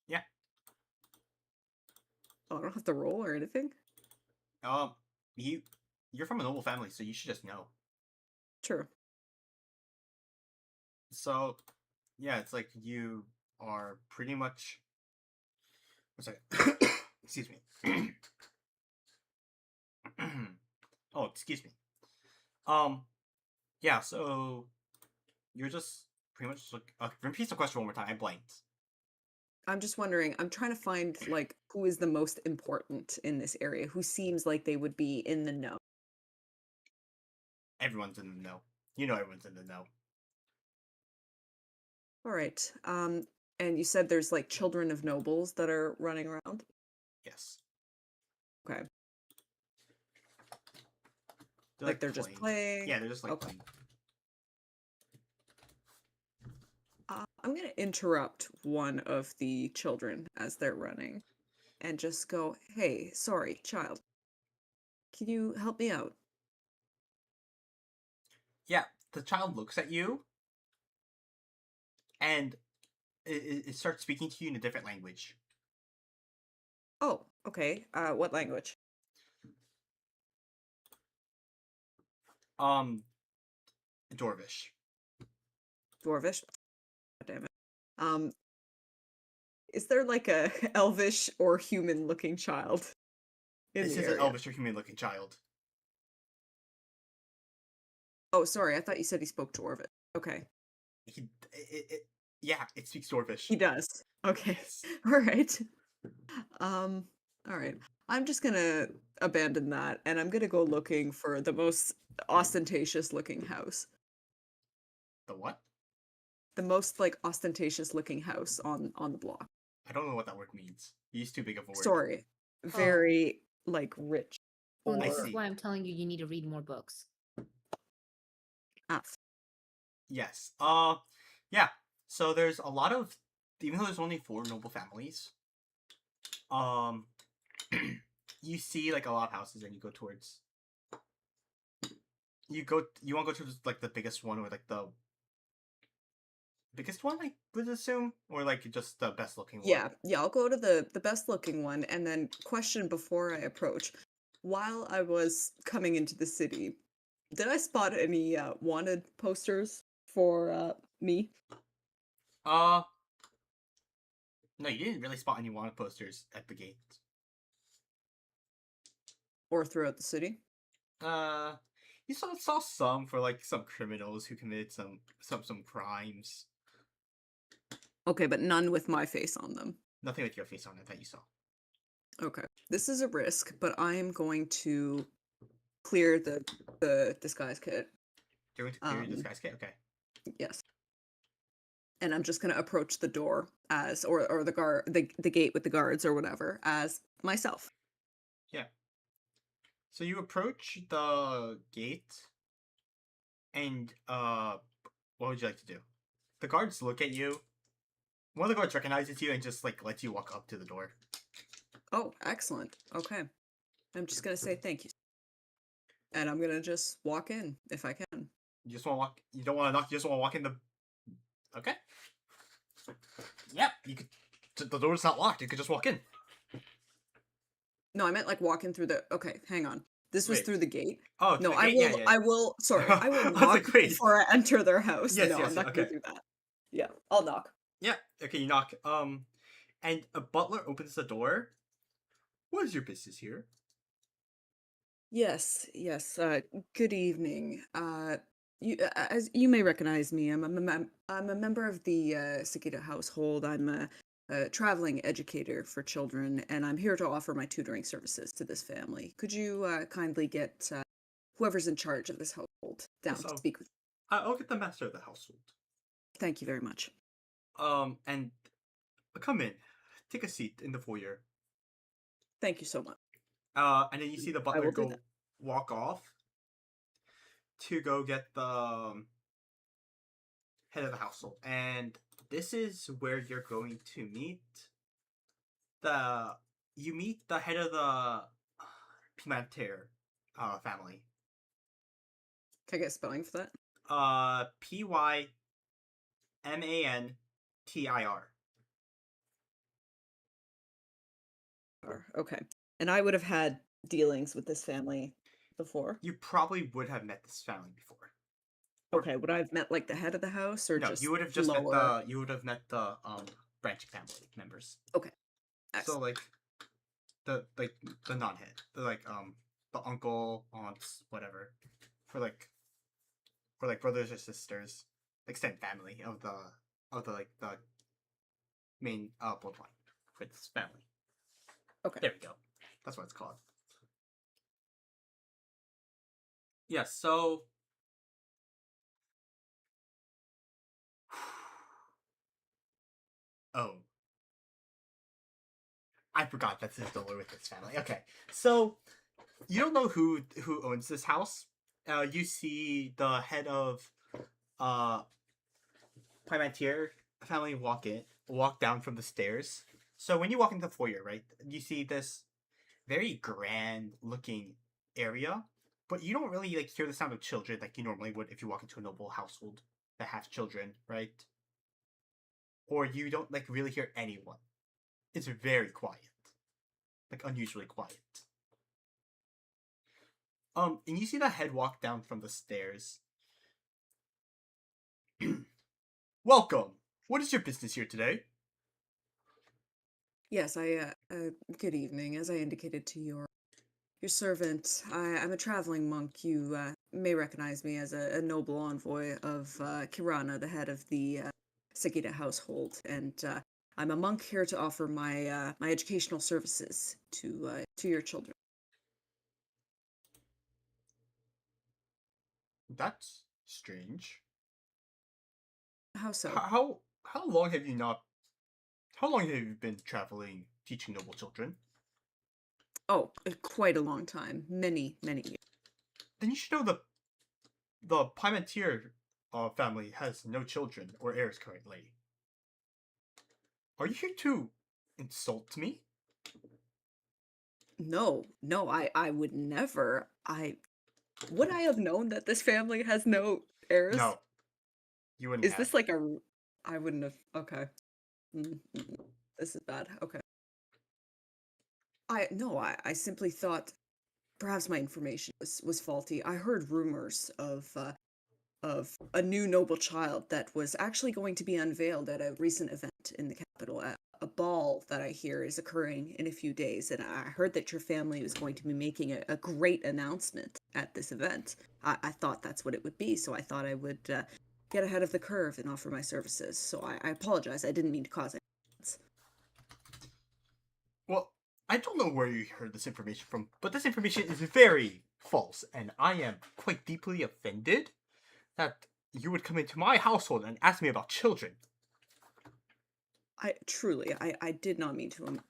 Yeah. Oh, I don't have to roll or anything. Um, you're from a noble family, so you should just know. True. So, yeah, it's like you are pretty much. What's that? Excuse me. Oh, excuse me. Yeah. So you're just pretty much like. Repeat the question one more time. I blanked. I'm just wondering, I'm trying to find like who is the most important in this area, who seems like they would be in the know. Everyone's in the know. You know everyone's in the know. All right. And you said there's like children of nobles that are running around. Yes. Okay. They're Like they're just playing. Yeah, they're just like Okay. playing. I'm going to interrupt one of the children as they're running and just go, "Hey, sorry, child. Can you help me out?" Yeah, the child looks at you and it starts speaking to you in a different language. Oh, okay. What language? Dwarvish. Dwarvish? God damn it. Um, is there like a elvish or human looking child in This the is an area? elvish or human looking child. Oh, sorry. I thought you said he spoke Dwarvish. Okay. Yeah, it speaks Dwarvish. He does. Okay. Yes. All right. All right. I'm just gonna abandon that and I'm gonna go looking for the most ostentatious looking house. The what? the most like ostentatious looking house on the block. I don't know what that word means. You used too big of a word. Sorry, very like rich. Well, I this is see. why I'm telling you, you need to read more books. Ah, Yes. Yeah. So there's a lot of, even though there's only 4 noble families, um, you see like a lot of houses, and you go towards. You want to go to like the biggest one, or like the biggest one, I would assume, or like just the best looking one. yeah. I'll go to the best looking one, and then question before I approach. While I was coming into the city, did I spot any wanted posters for me Uh, no, you didn't really spot any wanted posters at the gate. or throughout the city? Uh, you saw some for like some criminals who committed some crimes. Okay, but none with my face on them. Nothing with your face on it that you saw. Okay, this is a risk, but I am going to clear the disguise kit. You're going to clear your Um, disguise kit? Okay. Yes. And I'm just gonna approach the door as or the gate with the guards or whatever as myself. Yeah. So you approach the gate, and what would you like to do? The guards look at you. One of the guards recognizes you and just like lets you walk up to the door. Oh, excellent. Okay. I'm just gonna say thank you. And I'm gonna just walk in if I can. You just want to walk. You don't want to knock. You just want to walk in the. Okay. Yep. You could. The door's not locked. You could just walk in. No, I meant like walking through the okay, hang on. This was Wait. through the gate. Oh No, the I gate? will Yeah, yeah. I will sorry, I I will was knock like, wait. before I enter their house. Yes, No, yes, I'm not okay. gonna do that. Yeah, I'll knock. Yeah. Okay. You knock. And a butler opens the door. What is your business here? Yes. Good evening. As you may recognize me, I'm a member of the Sakita household. I'm a traveling educator for children, and I'm here to offer my tutoring services to this family. Could you kindly get whoever's in charge of this household down Yes, to speak with? I'll get the master of the household. Thank you very much. And come in. Take a seat in the foyer. Thank you so much. And then you see the I butler will do go that. walk off to go get the head of the household. And this is where you're going to meet you meet the head of the Platter family. Can I get spelling for that? Pymantir. Okay. And I would have had dealings with this family before. You probably would have met this family before. Or- Okay, would I have met like the head of the house or No, just you would have just lower? met the branching family members. So Excellent. like the non-head, the uncle, aunts, whatever, for like brothers or sisters, extended family of the the main bloodline for this family. Okay. There we go. That's what it's called. Yes. So. Oh. I forgot that's his dollar with this family. Okay, so you don't know who owns this house. You see the head of Parmentier family walk down from the stairs. So when you walk into the foyer, right, you see this very grand looking area, but you don't really like hear the sound of children like you normally would if you walk into a noble household that has children, right? Or you don't like really hear anyone. It's very quiet. Like unusually quiet. And you see the head walk down from the stairs. Welcome. What is your business here today? Yes, good evening. As I indicated to your servant, I'm a traveling monk. You may recognize me as a noble envoy of Kirana, the head of the Sakita household, and I'm a monk here to offer my my educational services to your children. That's strange. How so? How long have you not? How long have you been traveling, teaching noble children? Oh, quite a long time. Many, many years. Then you should know the Parmentier family has no children or heirs currently. Are you here to insult me? No, no, I would never. Would I have known that this family has no heirs? No, you wouldn't Is have. this like a? I wouldn't have. Okay. This is bad. Okay. No, I simply thought perhaps my information was faulty. I heard rumors of a new noble child that was actually going to be unveiled at a recent event in the capital. A ball that I hear is occurring in a few days, and I heard that your family was going to be making a great announcement at this event. I thought that's what it would be, so I thought I would get ahead of the curve and offer my services. So I apologize. I didn't mean to cause any offense. Well, I don't know where you heard this information from, but this information is very false, and I am quite deeply offended that you would come into my household and ask me about children. I did not mean to, and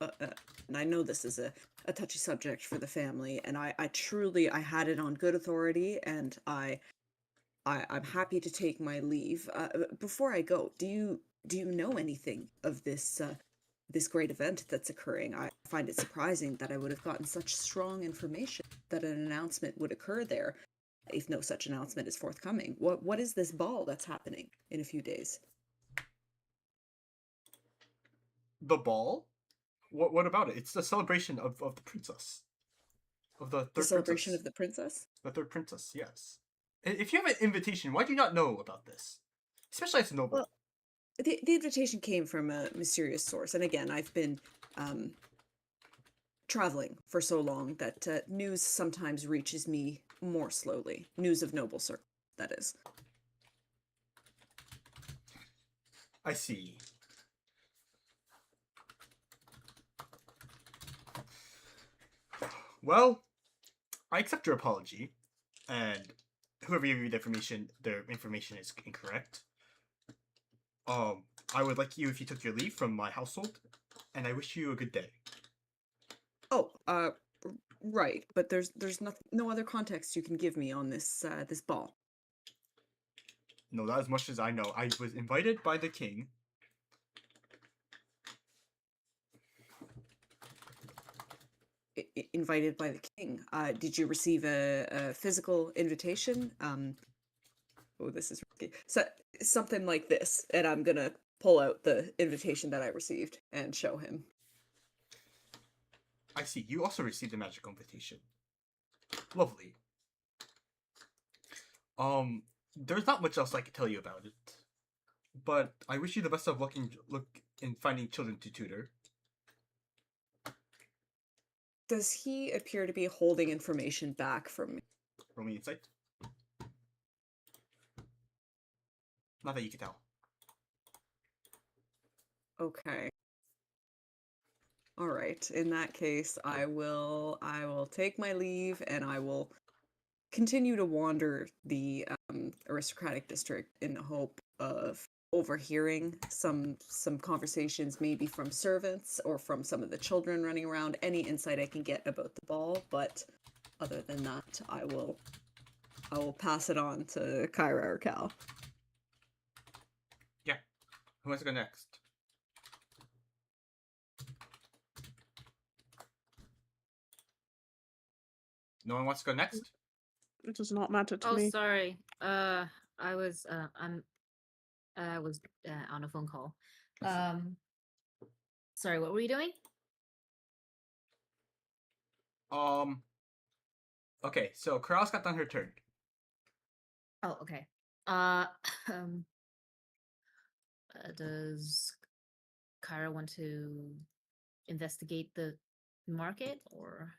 I know this is a touchy subject for the family, and I truly, I had it on good authority, and I'm happy to take my leave. Before I go, do you know anything of this great event that's occurring? I find it surprising that I would have gotten such strong information that an announcement would occur there, if no such announcement is forthcoming. What is this ball that's happening in a few days? The ball? What about it? It's the celebration of the princess. Of the third The celebration princess. of the princess? The third princess, yes. If you have an invitation, why do you not know about this? Especially as a noble. Well, the invitation came from a mysterious source, and again, I've been traveling for so long that news sometimes reaches me more slowly. News of noble circle, that is. I see. Well, I accept your apology, and whoever gave you the information, their information is incorrect. I would like you if you took your leave from my household, and I wish you a good day. Oh, right, but there's no other context you can give me on this this ball. No, not as much as I know. I was invited by the king. Invited by the king. Did you receive a physical invitation? Oh, this is risky. So something like this, and I'm gonna pull out the invitation that I received and show him. I see. You also received a magical invitation. Lovely. There's not much else I can tell you about it, but I wish you the best of luck in finding children to tutor. Does he appear to be holding information back from me? Roll me insight. Not that you can tell. Okay. All right. In that case, I will take my leave and I will continue to wander the aristocratic district in the hope of overhearing some conversations, maybe from servants or from some of the children running around. Any insight I can get about the ball, but other than that, I will pass it on to Kyra or Cal. Yeah. Who wants to go next? No one wants to go next? It does not matter to Oh, me. sorry. I was I was on a phone call. Sorry, what were you doing? Okay, so Corral's got done her turn. Oh, okay. Does Kyra want to investigate the market or?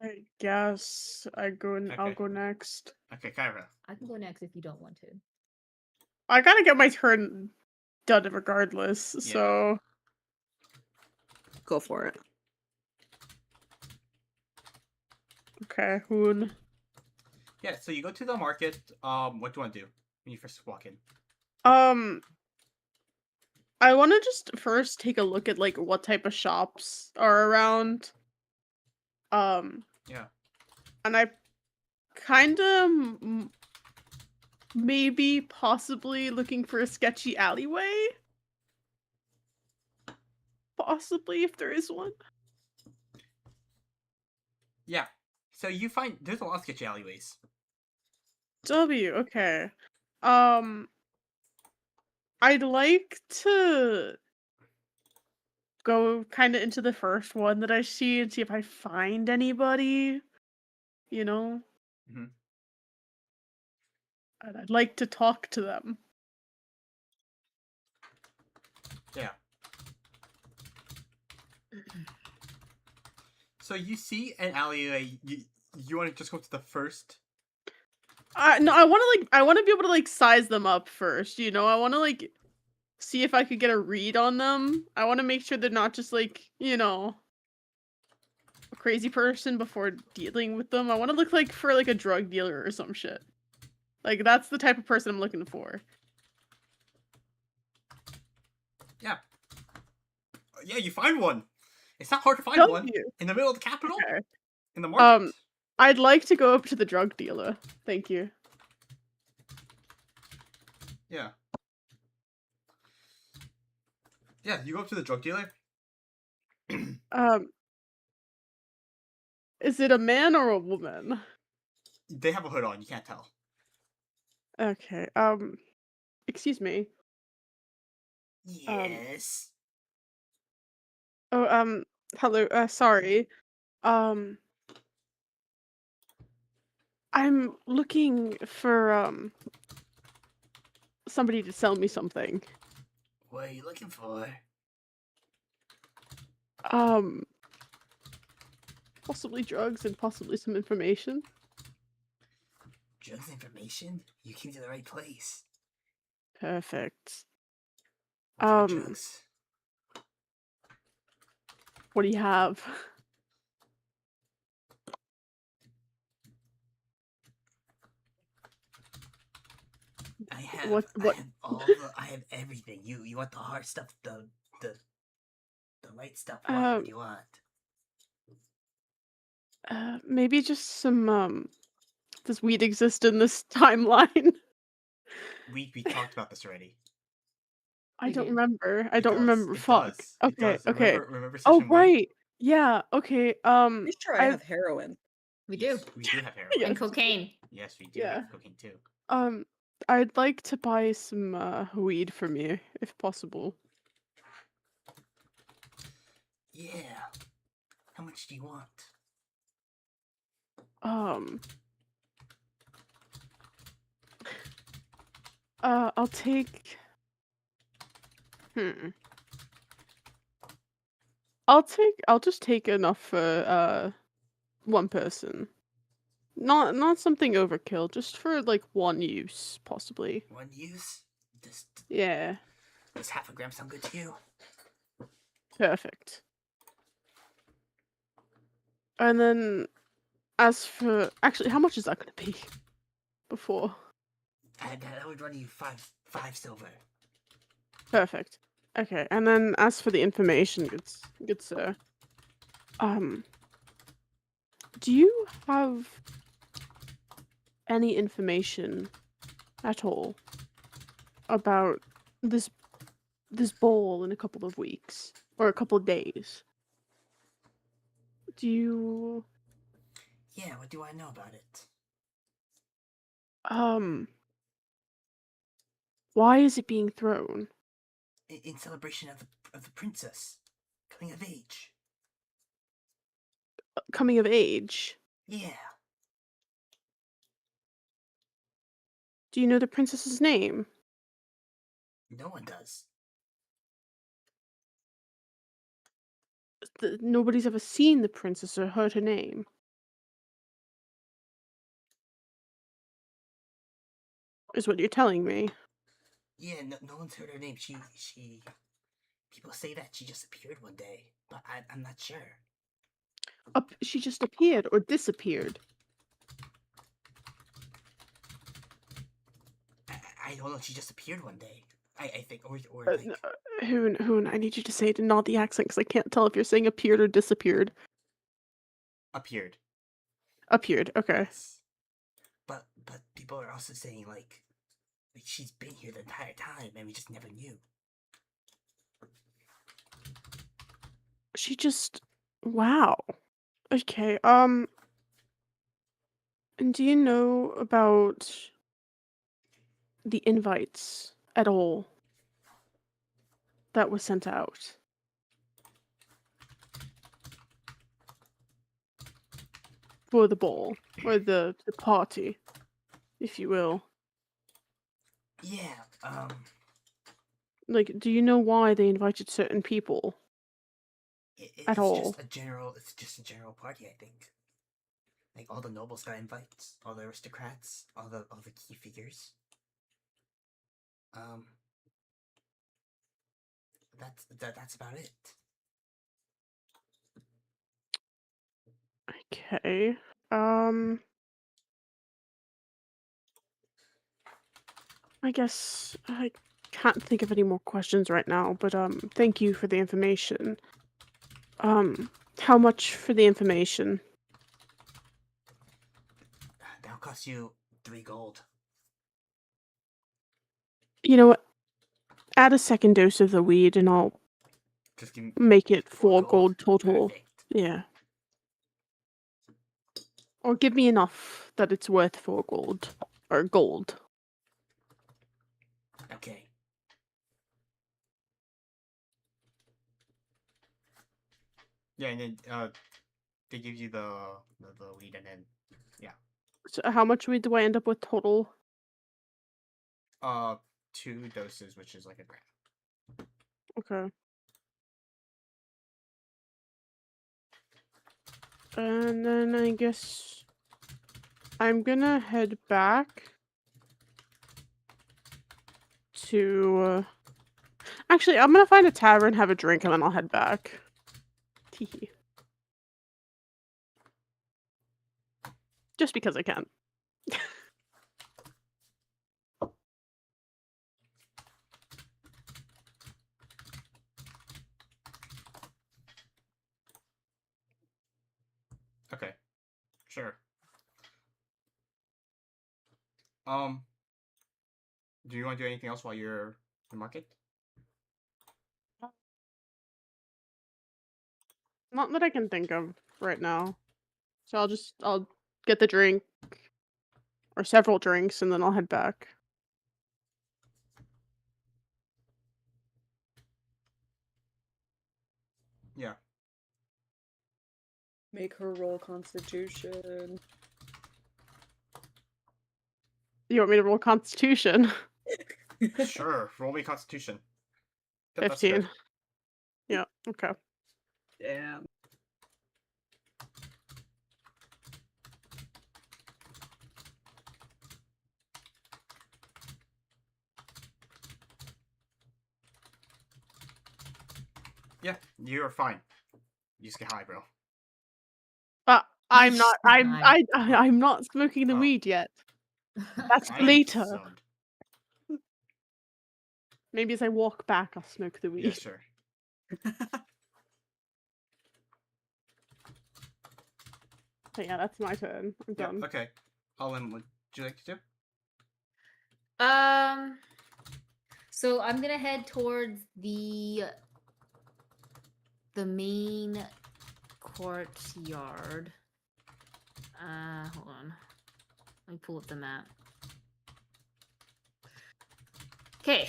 I guess I'll Okay. go next. Okay, Kyra. I can go next if you don't want to. I gotta get my turn done regardless, Yeah. so Go for it. okay, Hoon. Yeah, so you go to the market. What do you want to do? when you first walk in? I want to just first take a look at like what type of shops are around. Yeah. And I kind of maybe possibly looking for a sketchy alleyway. Possibly, if there is one. Yeah. So you find there's a lot of sketchy alleyways. Okay. I'd like to go kind of into the first one that I see and see if I find anybody, you know? Mhm. And I'd like to talk to them. Yeah. So you see an alleyway. You want to just go to the first? No, I want to be able to like size them up first, you know? I want to like see if I could get a read on them. I want to make sure they're not just like, you know, a crazy person before dealing with them. I want to look like for like a drug dealer or some shit. Like that's the type of person I'm looking for. Yeah. Yeah, you find one. It's not hard to find Thank one you. in the middle of the capital, Okay. in the market. I'd like to go up to the drug dealer. Thank you. Yeah. Yeah, you go up to the drug dealer. Is it a man or a woman? They have a hood on. You can't tell. Okay. Excuse me. Yes. Oh, hello. Sorry. I'm looking for somebody to sell me something. What are you looking for? Possibly drugs and possibly some information. Drugs information? You came to the right place. Perfect. What kind of drugs? What do you have? I have. What? I have everything. You want the hard stuff, the right stuff. What do you want? Maybe just some does weed exist in this timeline? We talked about this already. I We don't did. remember. I It don't does. remember. It Fuck. does. It Okay, does. okay. Remember Oh, session one? right. Yeah, okay. Pretty sure I I've have heroin. We Yes, do. we do have heroin. Yeah. And cocaine. Yes, we do Yeah. have cocaine too. I'd like to buy some weed from you, if possible. Yeah. How much do you want? I'll take I'll just take enough for one person. Not something overkill, just for like one use, possibly. One use? Yeah. Does half a gram sound good to you? Perfect. And then as for actually, how much is that gonna be? Before. That would run you five silver. Perfect. Okay, and then as for the information, good sir. Do you have any information at all about this ball in a couple of weeks or a couple of days? Do you Yeah, what do I know about it? why is it being thrown? In celebration of the princess coming of age. Coming of age? Yeah. Do you know the princess's name? No one does. Nobody's ever seen the princess or heard her name. Is what you're telling me. Yeah, no one's heard her name. She people say that she just appeared one day, but I'm not sure. She just appeared or disappeared. don't know. She just appeared one day. I think, or like Hoon, I need you to say it in not the accent because I can't tell if you're saying appeared or disappeared. appeared. Appeared. Okay. Yes. But people are also saying like she's been here the entire time and we just never knew. She just. Wow. Okay. And do you know about the invites at all that was sent out? For the ball, or the party, if you will. Yeah. Like, do you know why they invited certain people? At all? It's just a general party, I think. Like all the nobles got invites, all the aristocrats, all the key figures. That's about it. Okay. I guess I can't think of any more questions right now, but thank you for the information. How much for the information? That'll cost you 3 gold. You know what? Add a second dose of the weed and I'll Just give me make it 4 4 gold total. Perfect. Yeah. Or give me enough that it's worth 4 gold. Or gold. Okay. Yeah, and then they give you the weed, and then So how much weed do I end up with total? 2 doses, which is like a gram. Okay. And then I guess I'm gonna head back to. Actually, I'm gonna find a tavern, have a drink, and then I'll head back. Teehee. Just because I can. Okay, sure. Do you want to do anything else while you're in the market? Not that I can think of right now. So I'll get the drink or several drinks and then I'll head back. Yeah. Make her roll Constitution. You want me to roll Constitution? Sure. Roll me Constitution. Yep, that's 15. good. Yeah, okay. Damn. Yeah, you're fine. You just get high, bro. I'm not. Nice. I'm not smoking the Oh. weed yet. That's I'm later. zoned. Maybe as I walk back, I'll smoke the weed. Yeah, sure. But yeah, that's my turn. I'm Yeah, done. okay. Olin, what would you like to do? So I'm gonna head towards the main courtyard. Hold on. Let me pull up the map. Okay.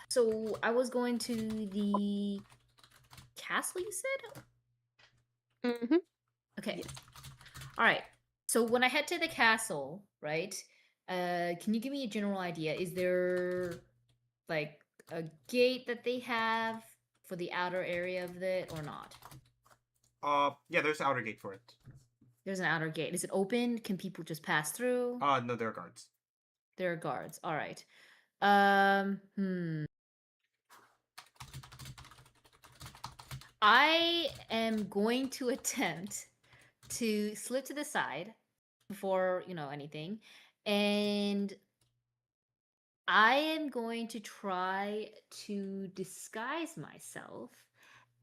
So I was going to the castle, you said? Mm-hmm. Okay. All right. So when I head to the castle, right? Can you give me a general idea? Is there like a gate that they have for the outer area of it or not? Yeah, there's an outer gate for it. There's an outer gate. Is it open? Can people just pass through? No, there are guards. There are guards. All right. I am going to attempt to slip to the side before, anything, and I am going to try to disguise myself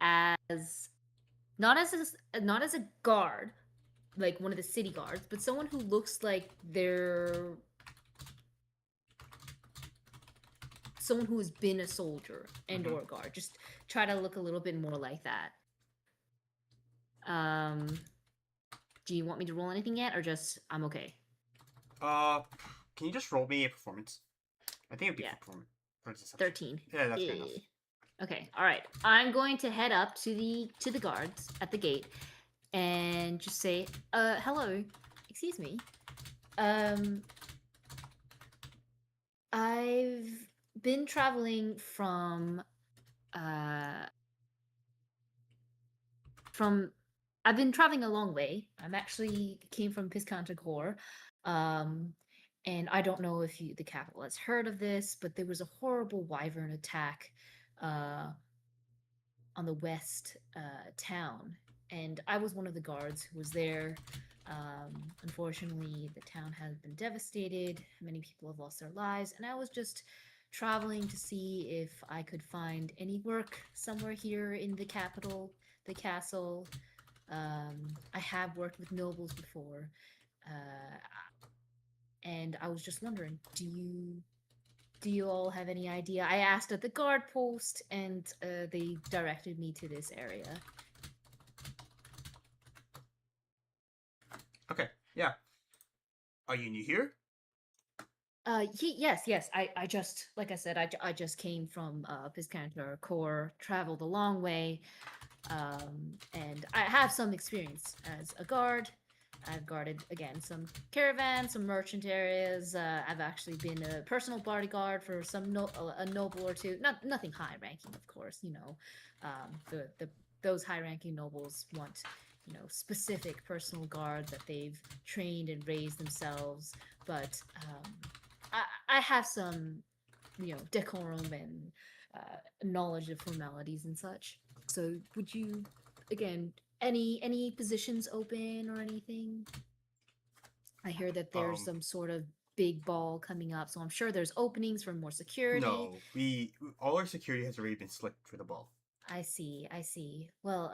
as not as a guard, like one of the city guards, but someone who looks like they're someone who has been a soldier and or guard. Just try to look a little bit more like that. Do you want me to roll anything yet, or just I'm okay? Can you just roll me a performance? I think it'd be Yeah. performance. 13. Yeah, that's good enough. Okay, all right. I'm going to head up to the guards at the gate and just say, hello, excuse me. I've been traveling from I've been traveling a long way. I'm actually came from Piscataqua, and I don't know if the capital has heard of this, but there was a horrible wyvern attack on the west town, and I was one of the guards who was there. Unfortunately, the town has been devastated. Many people have lost their lives, and I was just traveling to see if I could find any work somewhere here in the capital, the castle. I have worked with nobles before, and I was just wondering, do you all have any idea? I asked at the guard post, and they directed me to this area. Okay, yeah. Are you new here? Yes. I just, like I said, I just came from Piscataqua, traveled a long way, and I have some experience as a guard. I've guarded again some caravans, some merchant areas. I've actually been a personal bodyguard for some a noble or two. Nothing high ranking, of course. You know, those high ranking nobles want specific personal guard that they've trained and raised themselves. But I have some decorum and knowledge of formalities and such. So would you, again, any positions open or anything? I hear that there's some sort of big ball coming up, so I'm sure there's openings for more security. No, all our security has already been slipped for the ball. I see. Well,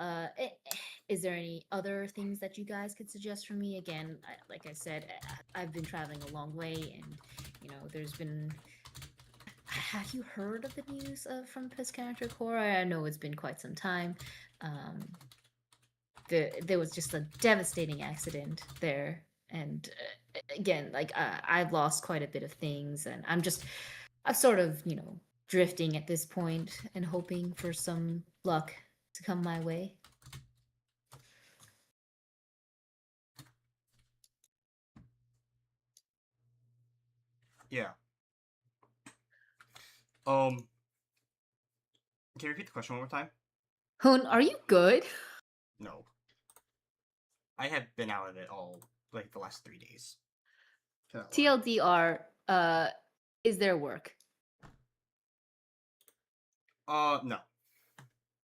is there any other things that you guys could suggest for me? Again, like I said, I've been traveling a long way, and there's been. Have you heard of the news from Piscataqua? I know it's been quite some time. There was just a devastating accident there, and again, like I've lost quite a bit of things, and I'm sort of drifting at this point and hoping for some luck to come my way. Yeah. Can you repeat the question one more time? Hoon, are you good? No. I have been out of it all, like, the last 3 days. TLDR, is there work? No.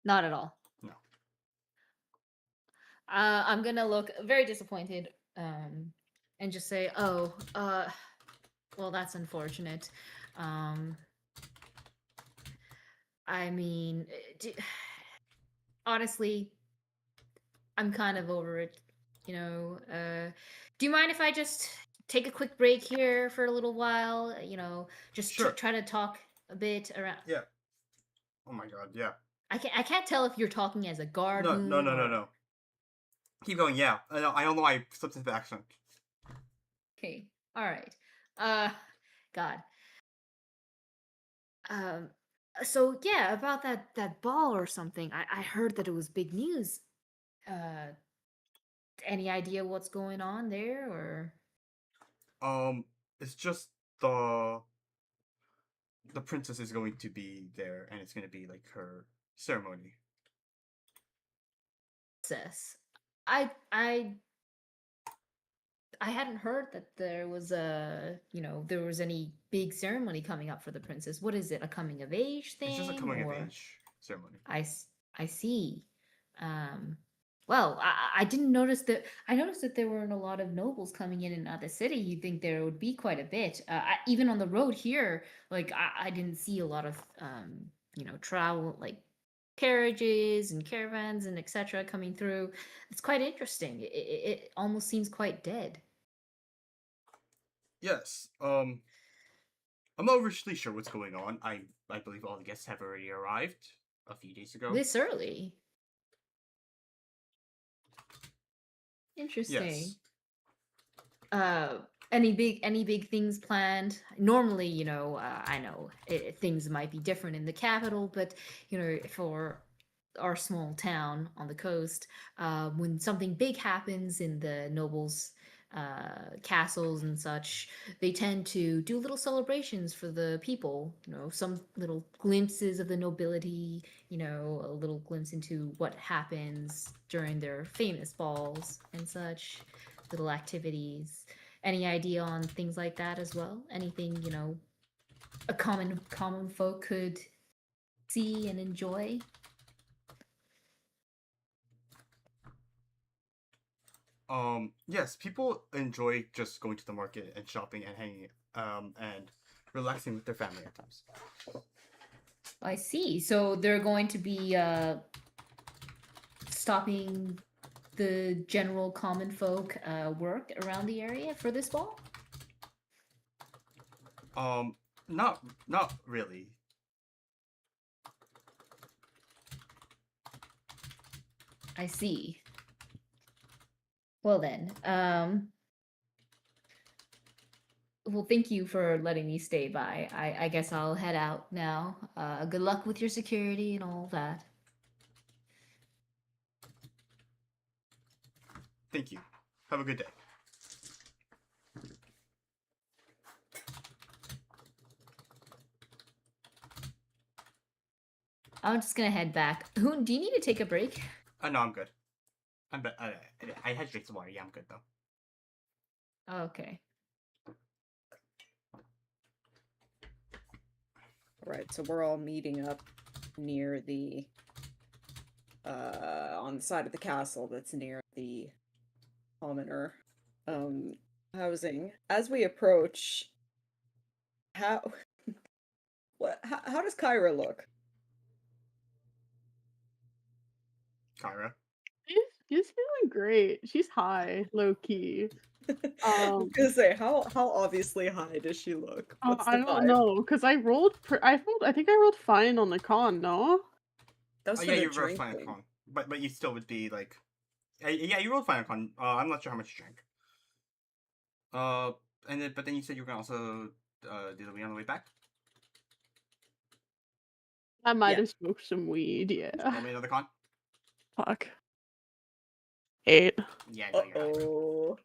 Not at all. No. I'm gonna look very disappointed, and just say, oh, well, that's unfortunate. I mean, honestly, I'm kind of over it. Do you mind if I just take a quick break here for a little while? Just Sure. try to talk a bit around. Yeah. Oh my god, yeah. I can't tell if you're talking as a guard. No. Keep going, yeah. I don't know why I slipped into the accent. Okay. All right. God. So yeah, about that ball or something. I heard that it was big news. Any idea what's going on there, or? It's just the princess is going to be there, and it's going to be like her ceremony. Princess. I hadn't heard that there was any big ceremony coming up for the princess. What is it? A coming of age thing? It's just a coming of age ceremony. I see. Well, I didn't notice that. I noticed that there weren't a lot of nobles coming in and out of the city. You'd think there would be quite a bit. Even on the road here, like I didn't see a lot of, travel, like carriages and caravans and etc. coming through. It's quite interesting. It almost seems quite dead. Yes. I'm not really sure what's going on. I believe all the guests have already arrived a few days ago. This early. Interesting. Yes. Any big things planned? Normally, I know things might be different in the capital, but for our small town on the coast, when something big happens in the nobles' castles and such, they tend to do little celebrations for the people. Some little glimpses of the nobility. A little glimpse into what happens during their famous balls and such. Little activities. Any idea on things like that as well? Anything a common folk could see and enjoy? Yes, people enjoy just going to the market and shopping and hanging, and relaxing with their family at times. I see. So they're going to be stopping the general common folk work around the area for this ball? Not really. I see. Well then, well, thank you for letting me stay by. I guess I'll head out now. Good luck with your security and all that. Thank you. Have a good day. I'm just gonna head back. Who do you need to take a break? No, I'm good. I had to drink some water. Yeah, I'm good though. Oh, okay. Right, so we're all meeting up near the on the side of the castle that's near the commoner housing. As we approach, how how does Kyra look? Kyra. She's feeling great. She's high, low key. I was gonna say, how obviously high does she look? What's the I don't vibe? know, because I think I rolled fine on the con, no? That was Oh for yeah, the you rolled fine on drinking. con, but you still would be like, yeah, you rolled fine on con. I'm not sure how much you drank. But then you said you were gonna also do the weed on the way back. I might Yeah. have smoked some weed, yeah. Roll me another con. Fuck. 8. Yeah, no, you're high. Oh,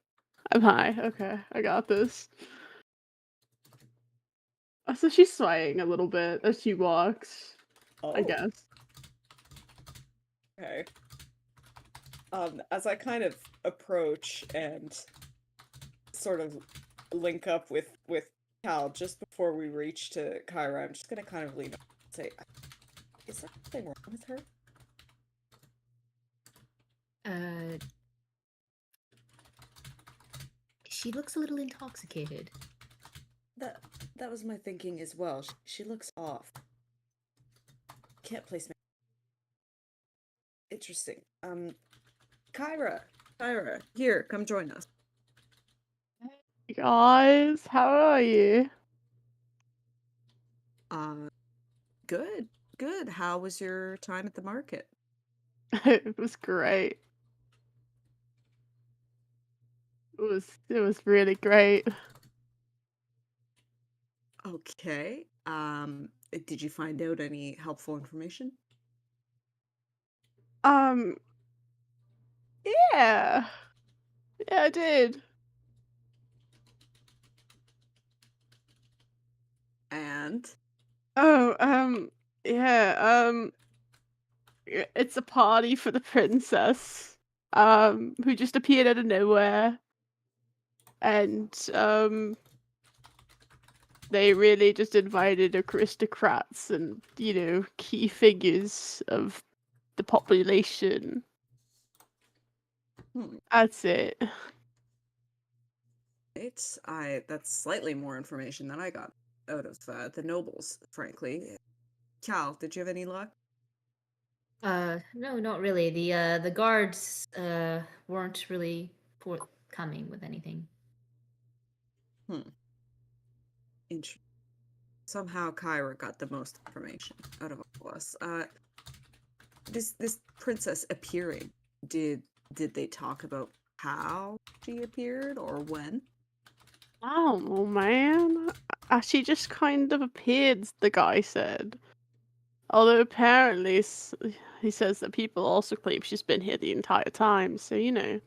I'm high. Okay, I got this. So she's swaying a little bit as she walks, I guess. Okay. As I kind of approach and sort of link up with Cal just before we reach to Kyra, I'm just gonna kind of lean up and say, "Is there something wrong with her?" She looks a little intoxicated. That was my thinking as well. She looks off. Can't place me. Interesting. Kyra, here, come join us. Hey guys, how are you? Good. How was your time at the market? It was great. It was really great. Okay. Did you find out any helpful information? Yeah. Yeah, I did. And Oh, yeah, it's a party for the princess, who just appeared out of nowhere. And, they really just invited aristocrats and, key figures of the population. Hmm. That's it. That's slightly more information than I got out of the nobles, frankly. Cal, did you have any luck? No, not really. The guards weren't really forthcoming with anything. Hmm. Interesting. Somehow Kyra got the most information out of all of us. This princess appearing, did they talk about how she appeared or when? I don't know, man. She just kind of appeared, the guy said. Although apparently he says that people also claim she's been here the entire time, so you know.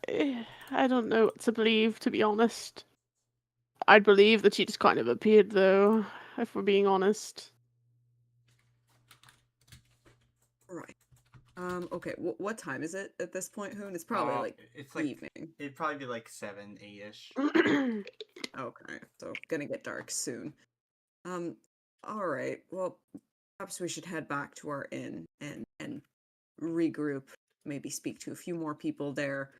I don't know what to believe, to be honest. I'd believe that she just kind of appeared, though, if we're being honest. Right. Okay, what time is it at this point, Hoon? It's probably like It's like evening. it'd probably be like 7, 8-ish. Okay, so gonna get dark soon. All right. Well, perhaps we should head back to our inn and regroup. Maybe speak to a few more people there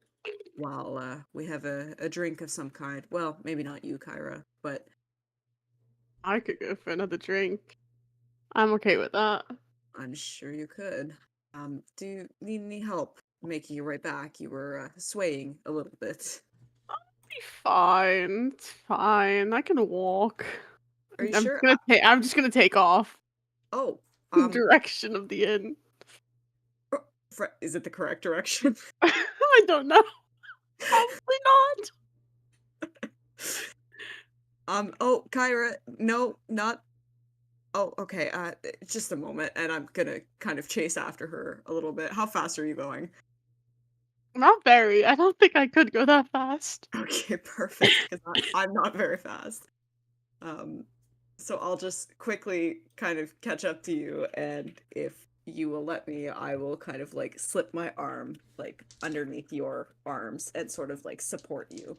while we have a drink of some kind. Well, maybe not you, Kyra, but I could go for another drink. I'm okay with that. I'm sure you could. Do you need any help making your way back? You were swaying a little bit. Be fine. It's fine. I can walk. Are you sure? I'm just gonna take off Oh, in direction of the inn. is it the correct direction? I don't know. Probably not. Oh, Kyra, no, not. Oh, okay. Just a moment, and I'm gonna kind of chase after her a little bit. How fast are you going? Not very. I don't think I could go that fast. Okay, perfect. Because I'm not very fast. Um, so I'll just quickly kind of catch up to you, and if you will let me, I will kind of like slip my arm like underneath your arms and sort of like support you,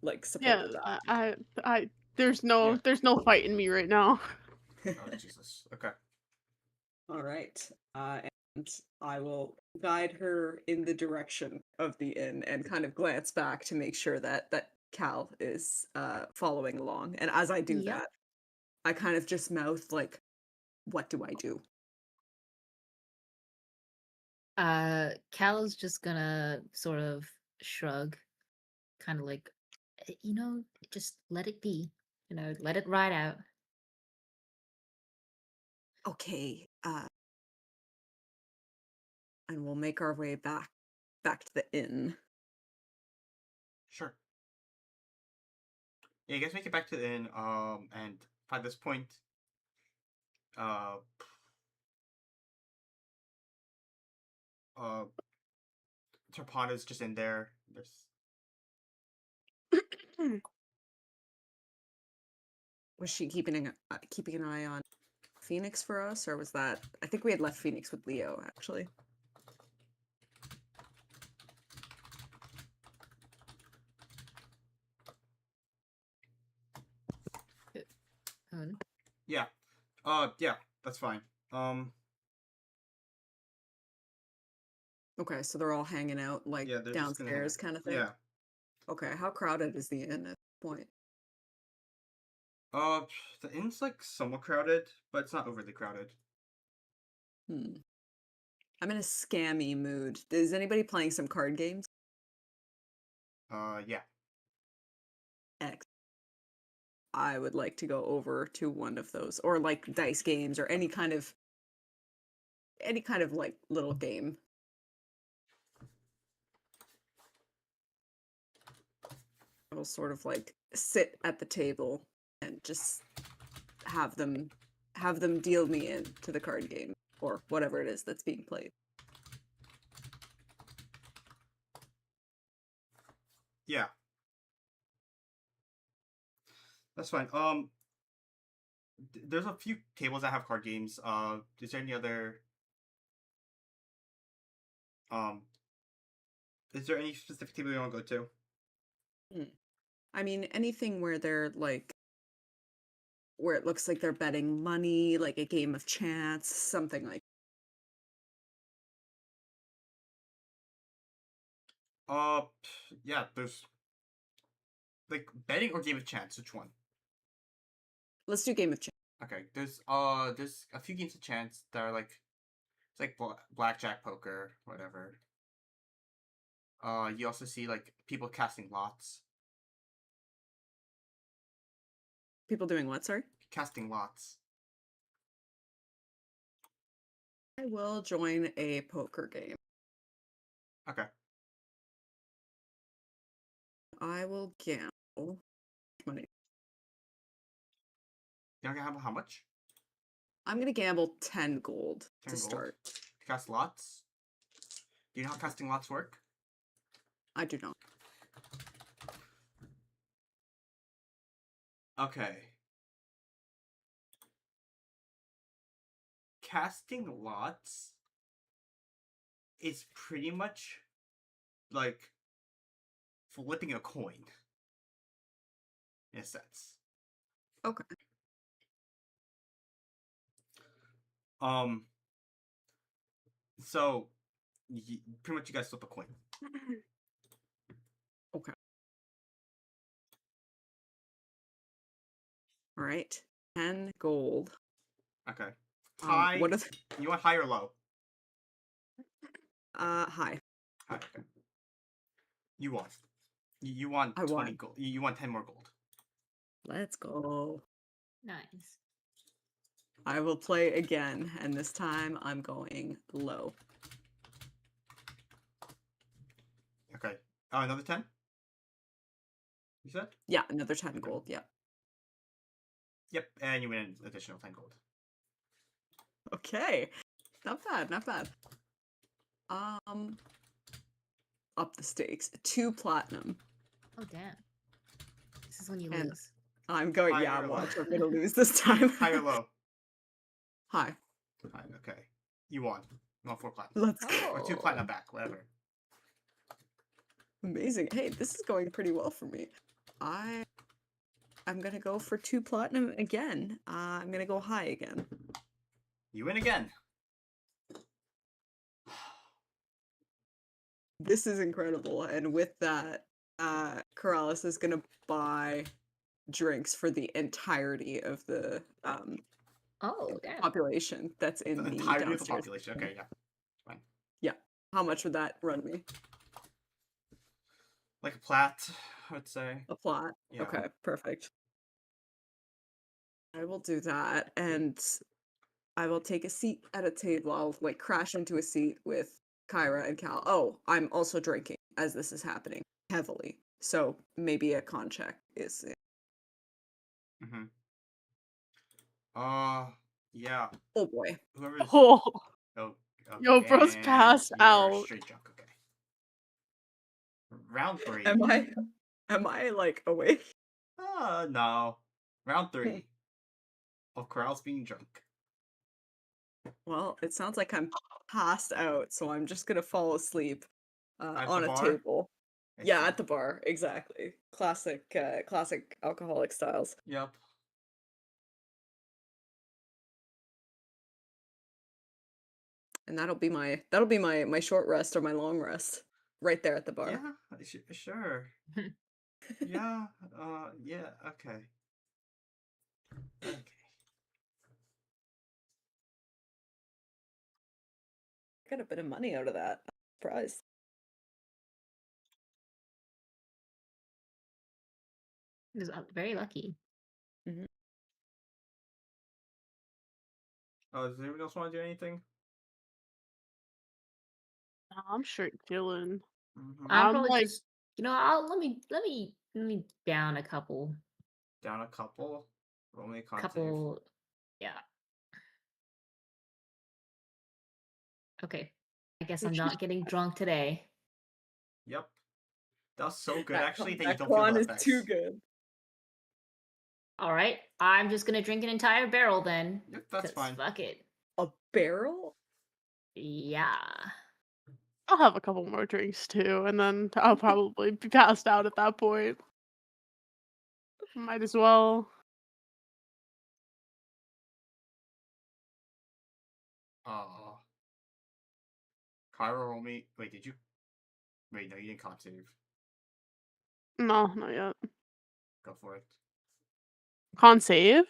like support Yeah, your back. there's Yeah. no fight in me right now. Oh Jesus. Okay. All right. And I will guide her in the direction of the inn and kind of glance back to make sure that Cal is following along. And as I do Yep. that, I kind of just mouth like, "What do I do?" Cal is just gonna sort of shrug, kind of like, just let it be. Let it ride out. Okay. And we'll make our way back to the inn. Sure. Yeah, you guys make it back to the inn. And by this point, uh, uh, Tarpana's just in there. There's Was she keeping an eye on Phoenix for us, or was that? I think we had left Phoenix with Leo, actually. Um, yeah. Yeah, that's fine. Um, Okay, so they're all hanging out like yeah, they're just gonna hang downstairs out. kind of thing. Yeah. Okay, how crowded is the inn at this point? Uh, the inn's like somewhat crowded, but it's not overly crowded. Hmm. I'm in a scammy mood. Is anybody playing some card games? Yeah. X. I would like to go over to one of those, or like dice games, or any kind of like little game. I will sort of like sit at the table and just have them deal me in to the card game or whatever it is that's being played. Yeah. That's fine. There's a few tables that have card games. Is there any other? Um, is there any specific table you want to go to? Hmm. I mean, anything where they're like where it looks like they're betting money, like a game of chance, something like Yeah. There's like betting or game of chance. Which one? Let's do game of chance. Okay. There's a few games of chance that are like it's like blackjack, poker, whatever. You also see like people casting lots. People doing what, sorry? Casting lots. I will join a poker game. Okay. I will gamble money. You're gonna have how much? I'm gonna gamble 10 gold 10 to gold. start. Cast lots. Do you know how casting lots work? I do not. Okay. Casting lots is pretty much like flipping a coin. In a sense. Okay. So pretty much you guys flip a coin. Okay. All right. 10 gold. Okay. High. What is You want high or low? high. High. Okay. You want. You want I 20 won. gold. You want 10 more gold. Let's go. Nice. I will play again, and this time I'm going low. Okay. Oh, another 10? You said? Yeah, another 10 gold. Yeah. Yep, and you win an additional 10 gold. Okay. Not bad, not bad. Up the stakes. 2 platinum. Oh damn. This is when you And- lose. I'm going, High yeah, or low? watch, I'm gonna lose this time. High or low? High. High, okay. You won. You want 4 platinum. Let's go. Or 2 platinum back, whatever. Amazing. Hey, this is going pretty well for me. I'm gonna go for 2 platinum again. I'm gonna go high again. You win again. This is incredible. And with that, Corrales is gonna buy drinks for the entirety of the Oh damn. population that's in The the entirety of the downstairs. population. Okay, yeah. Fine. How much would that run me? Like a plat, I would say. A plot. Yeah. Okay, perfect. I will do that, and I will take a seat at a table. I'll like crash into a seat with Kyra and Cal. Oh, I'm also drinking as this is happening heavily. So maybe a con check is Mm-hmm. Yeah. oh boy. Whoever's. Oh, Oh, okay. Yo, bro's and passed you're out. Straight drunk, okay. Round 3. Am I like awake? No. Round 3. Of Corral's being drunk. Well, it sounds like I'm passed out, so I'm just gonna fall asleep At on the a bar? table. I Yeah, see. at the bar, exactly. Classic alcoholic styles. Yep. And that'll be my short rest or my long rest right there at the bar. Yeah, sure. Yeah, yeah, okay. Okay. Got a bit of money out of that. Surprise. It was very lucky. Does anyone else want to do anything? I'm straight chilling. Mm-hmm. I'm I'm probably like- just I'll let me down a couple. Down a couple. Roll me a con save. Couple yeah. Okay. I guess I'm Which not getting drunk today. Yep. That was so good, That actually, con- that you don't feel con the is effects. too good. Alright. I'm just gonna drink an entire barrel then. Yep, that's 'cause fine. Fuck it. A barrel? Yeah. I'll have a couple more drinks too, and then I'll probably be passed out at that point. Might as well. Kyra, roll me. Wait, did you? Wait, no, you didn't con save. No, not yet. Go for it. Con save?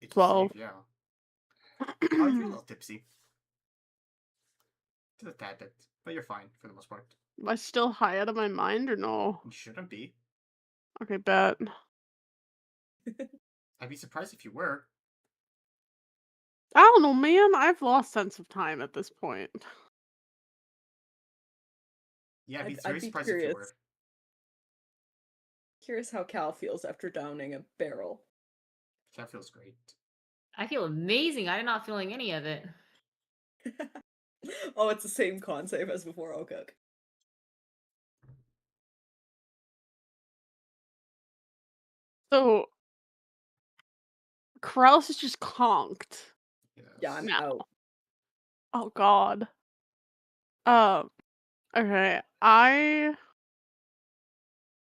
It's 12. safe, yeah. Oh, you're a little tipsy. Just a tad bit, but you're fine for the most part. Am I still high out of my mind or no? You shouldn't be. Okay, bet. I'd be surprised if you were. I don't know, man. I've lost sense of time at this point. Yeah, I'd be I'd very be surprised if you were. curious. Curious how Cal feels after downing a barrel. That feels great. I feel amazing. I'm not feeling any of it. Oh, it's the same con save as before. Oh, cook. So, Corrales is just conked. Yes. Yeah, I'm No. out. Oh god. Okay. I'm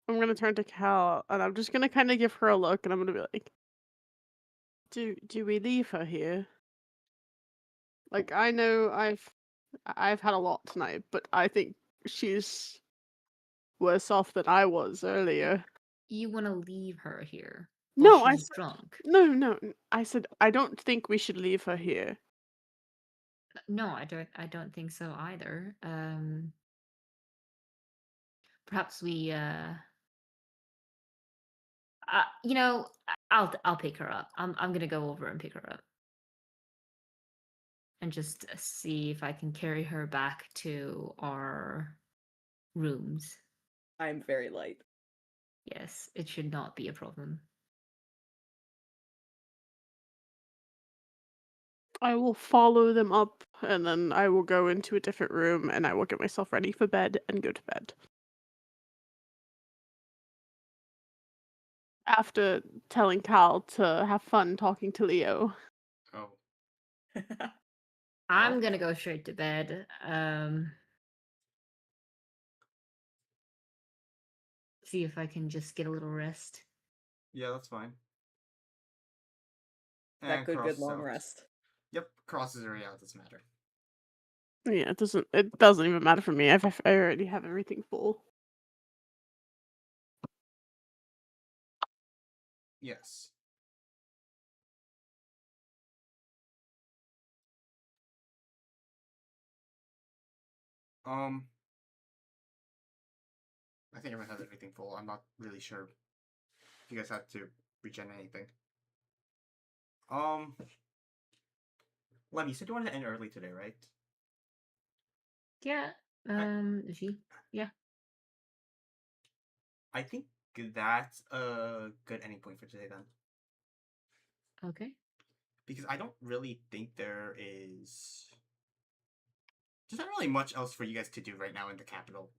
gonna turn to Cal and I'm just gonna kind of give her a look and I'm gonna be like, do we leave her here? Like, I know I've had a lot tonight, but I think she's worse off than I was earlier. You want to leave her here? No, While I she's said drunk. no. I said I don't think we should leave her here. No, I don't think so either. Perhaps we you know, I'll pick her up. I'm gonna go over and pick her up. And just see if I can carry her back to our rooms. I'm very light. Yes, it should not be a problem. I will follow them up and then I will go into a different room and I will get myself ready for bed and go to bed. After telling Cal to have fun talking to Leo. Oh. I'm Well. gonna go straight to bed. See if I can just get a little rest. Yeah, that's fine. That And good Cross is long out. rest. Yep, Cross is already out. Doesn't matter. Yeah, it doesn't even matter for me. I already have everything full. Yes. I think everyone has everything full. I'm not really sure if you guys had to regen anything. Lem, you said you wanted to end early today, right? Yeah. Is she? Yeah. I think that's a good ending point for today then. Okay. Because I don't really think there is... There's not really much else for you guys to do right now in the capital.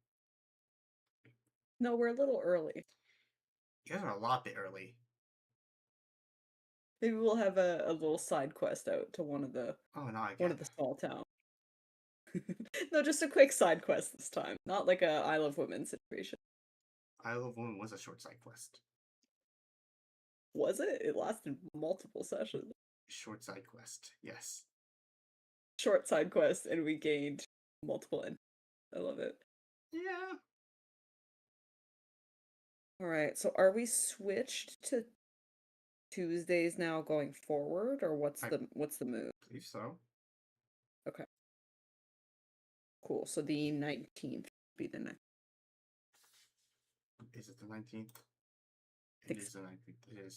No, we're a little early. You guys are a lot bit early. Maybe we'll have a little side quest out to one of the small towns. No, just a quick side quest this time. Not like a I Love Women situation. I Love Woman was a short side quest. Was it? It lasted multiple sessions. Short side quest, yes. Short side quest, and we gained multiple endings. I love it. Yeah. Alright, so are we switched to Tuesdays now going forward, or what's the move? I believe so. Okay. Cool. So the 19th be the next. Is it the 19th? It Think is the 19th. It is.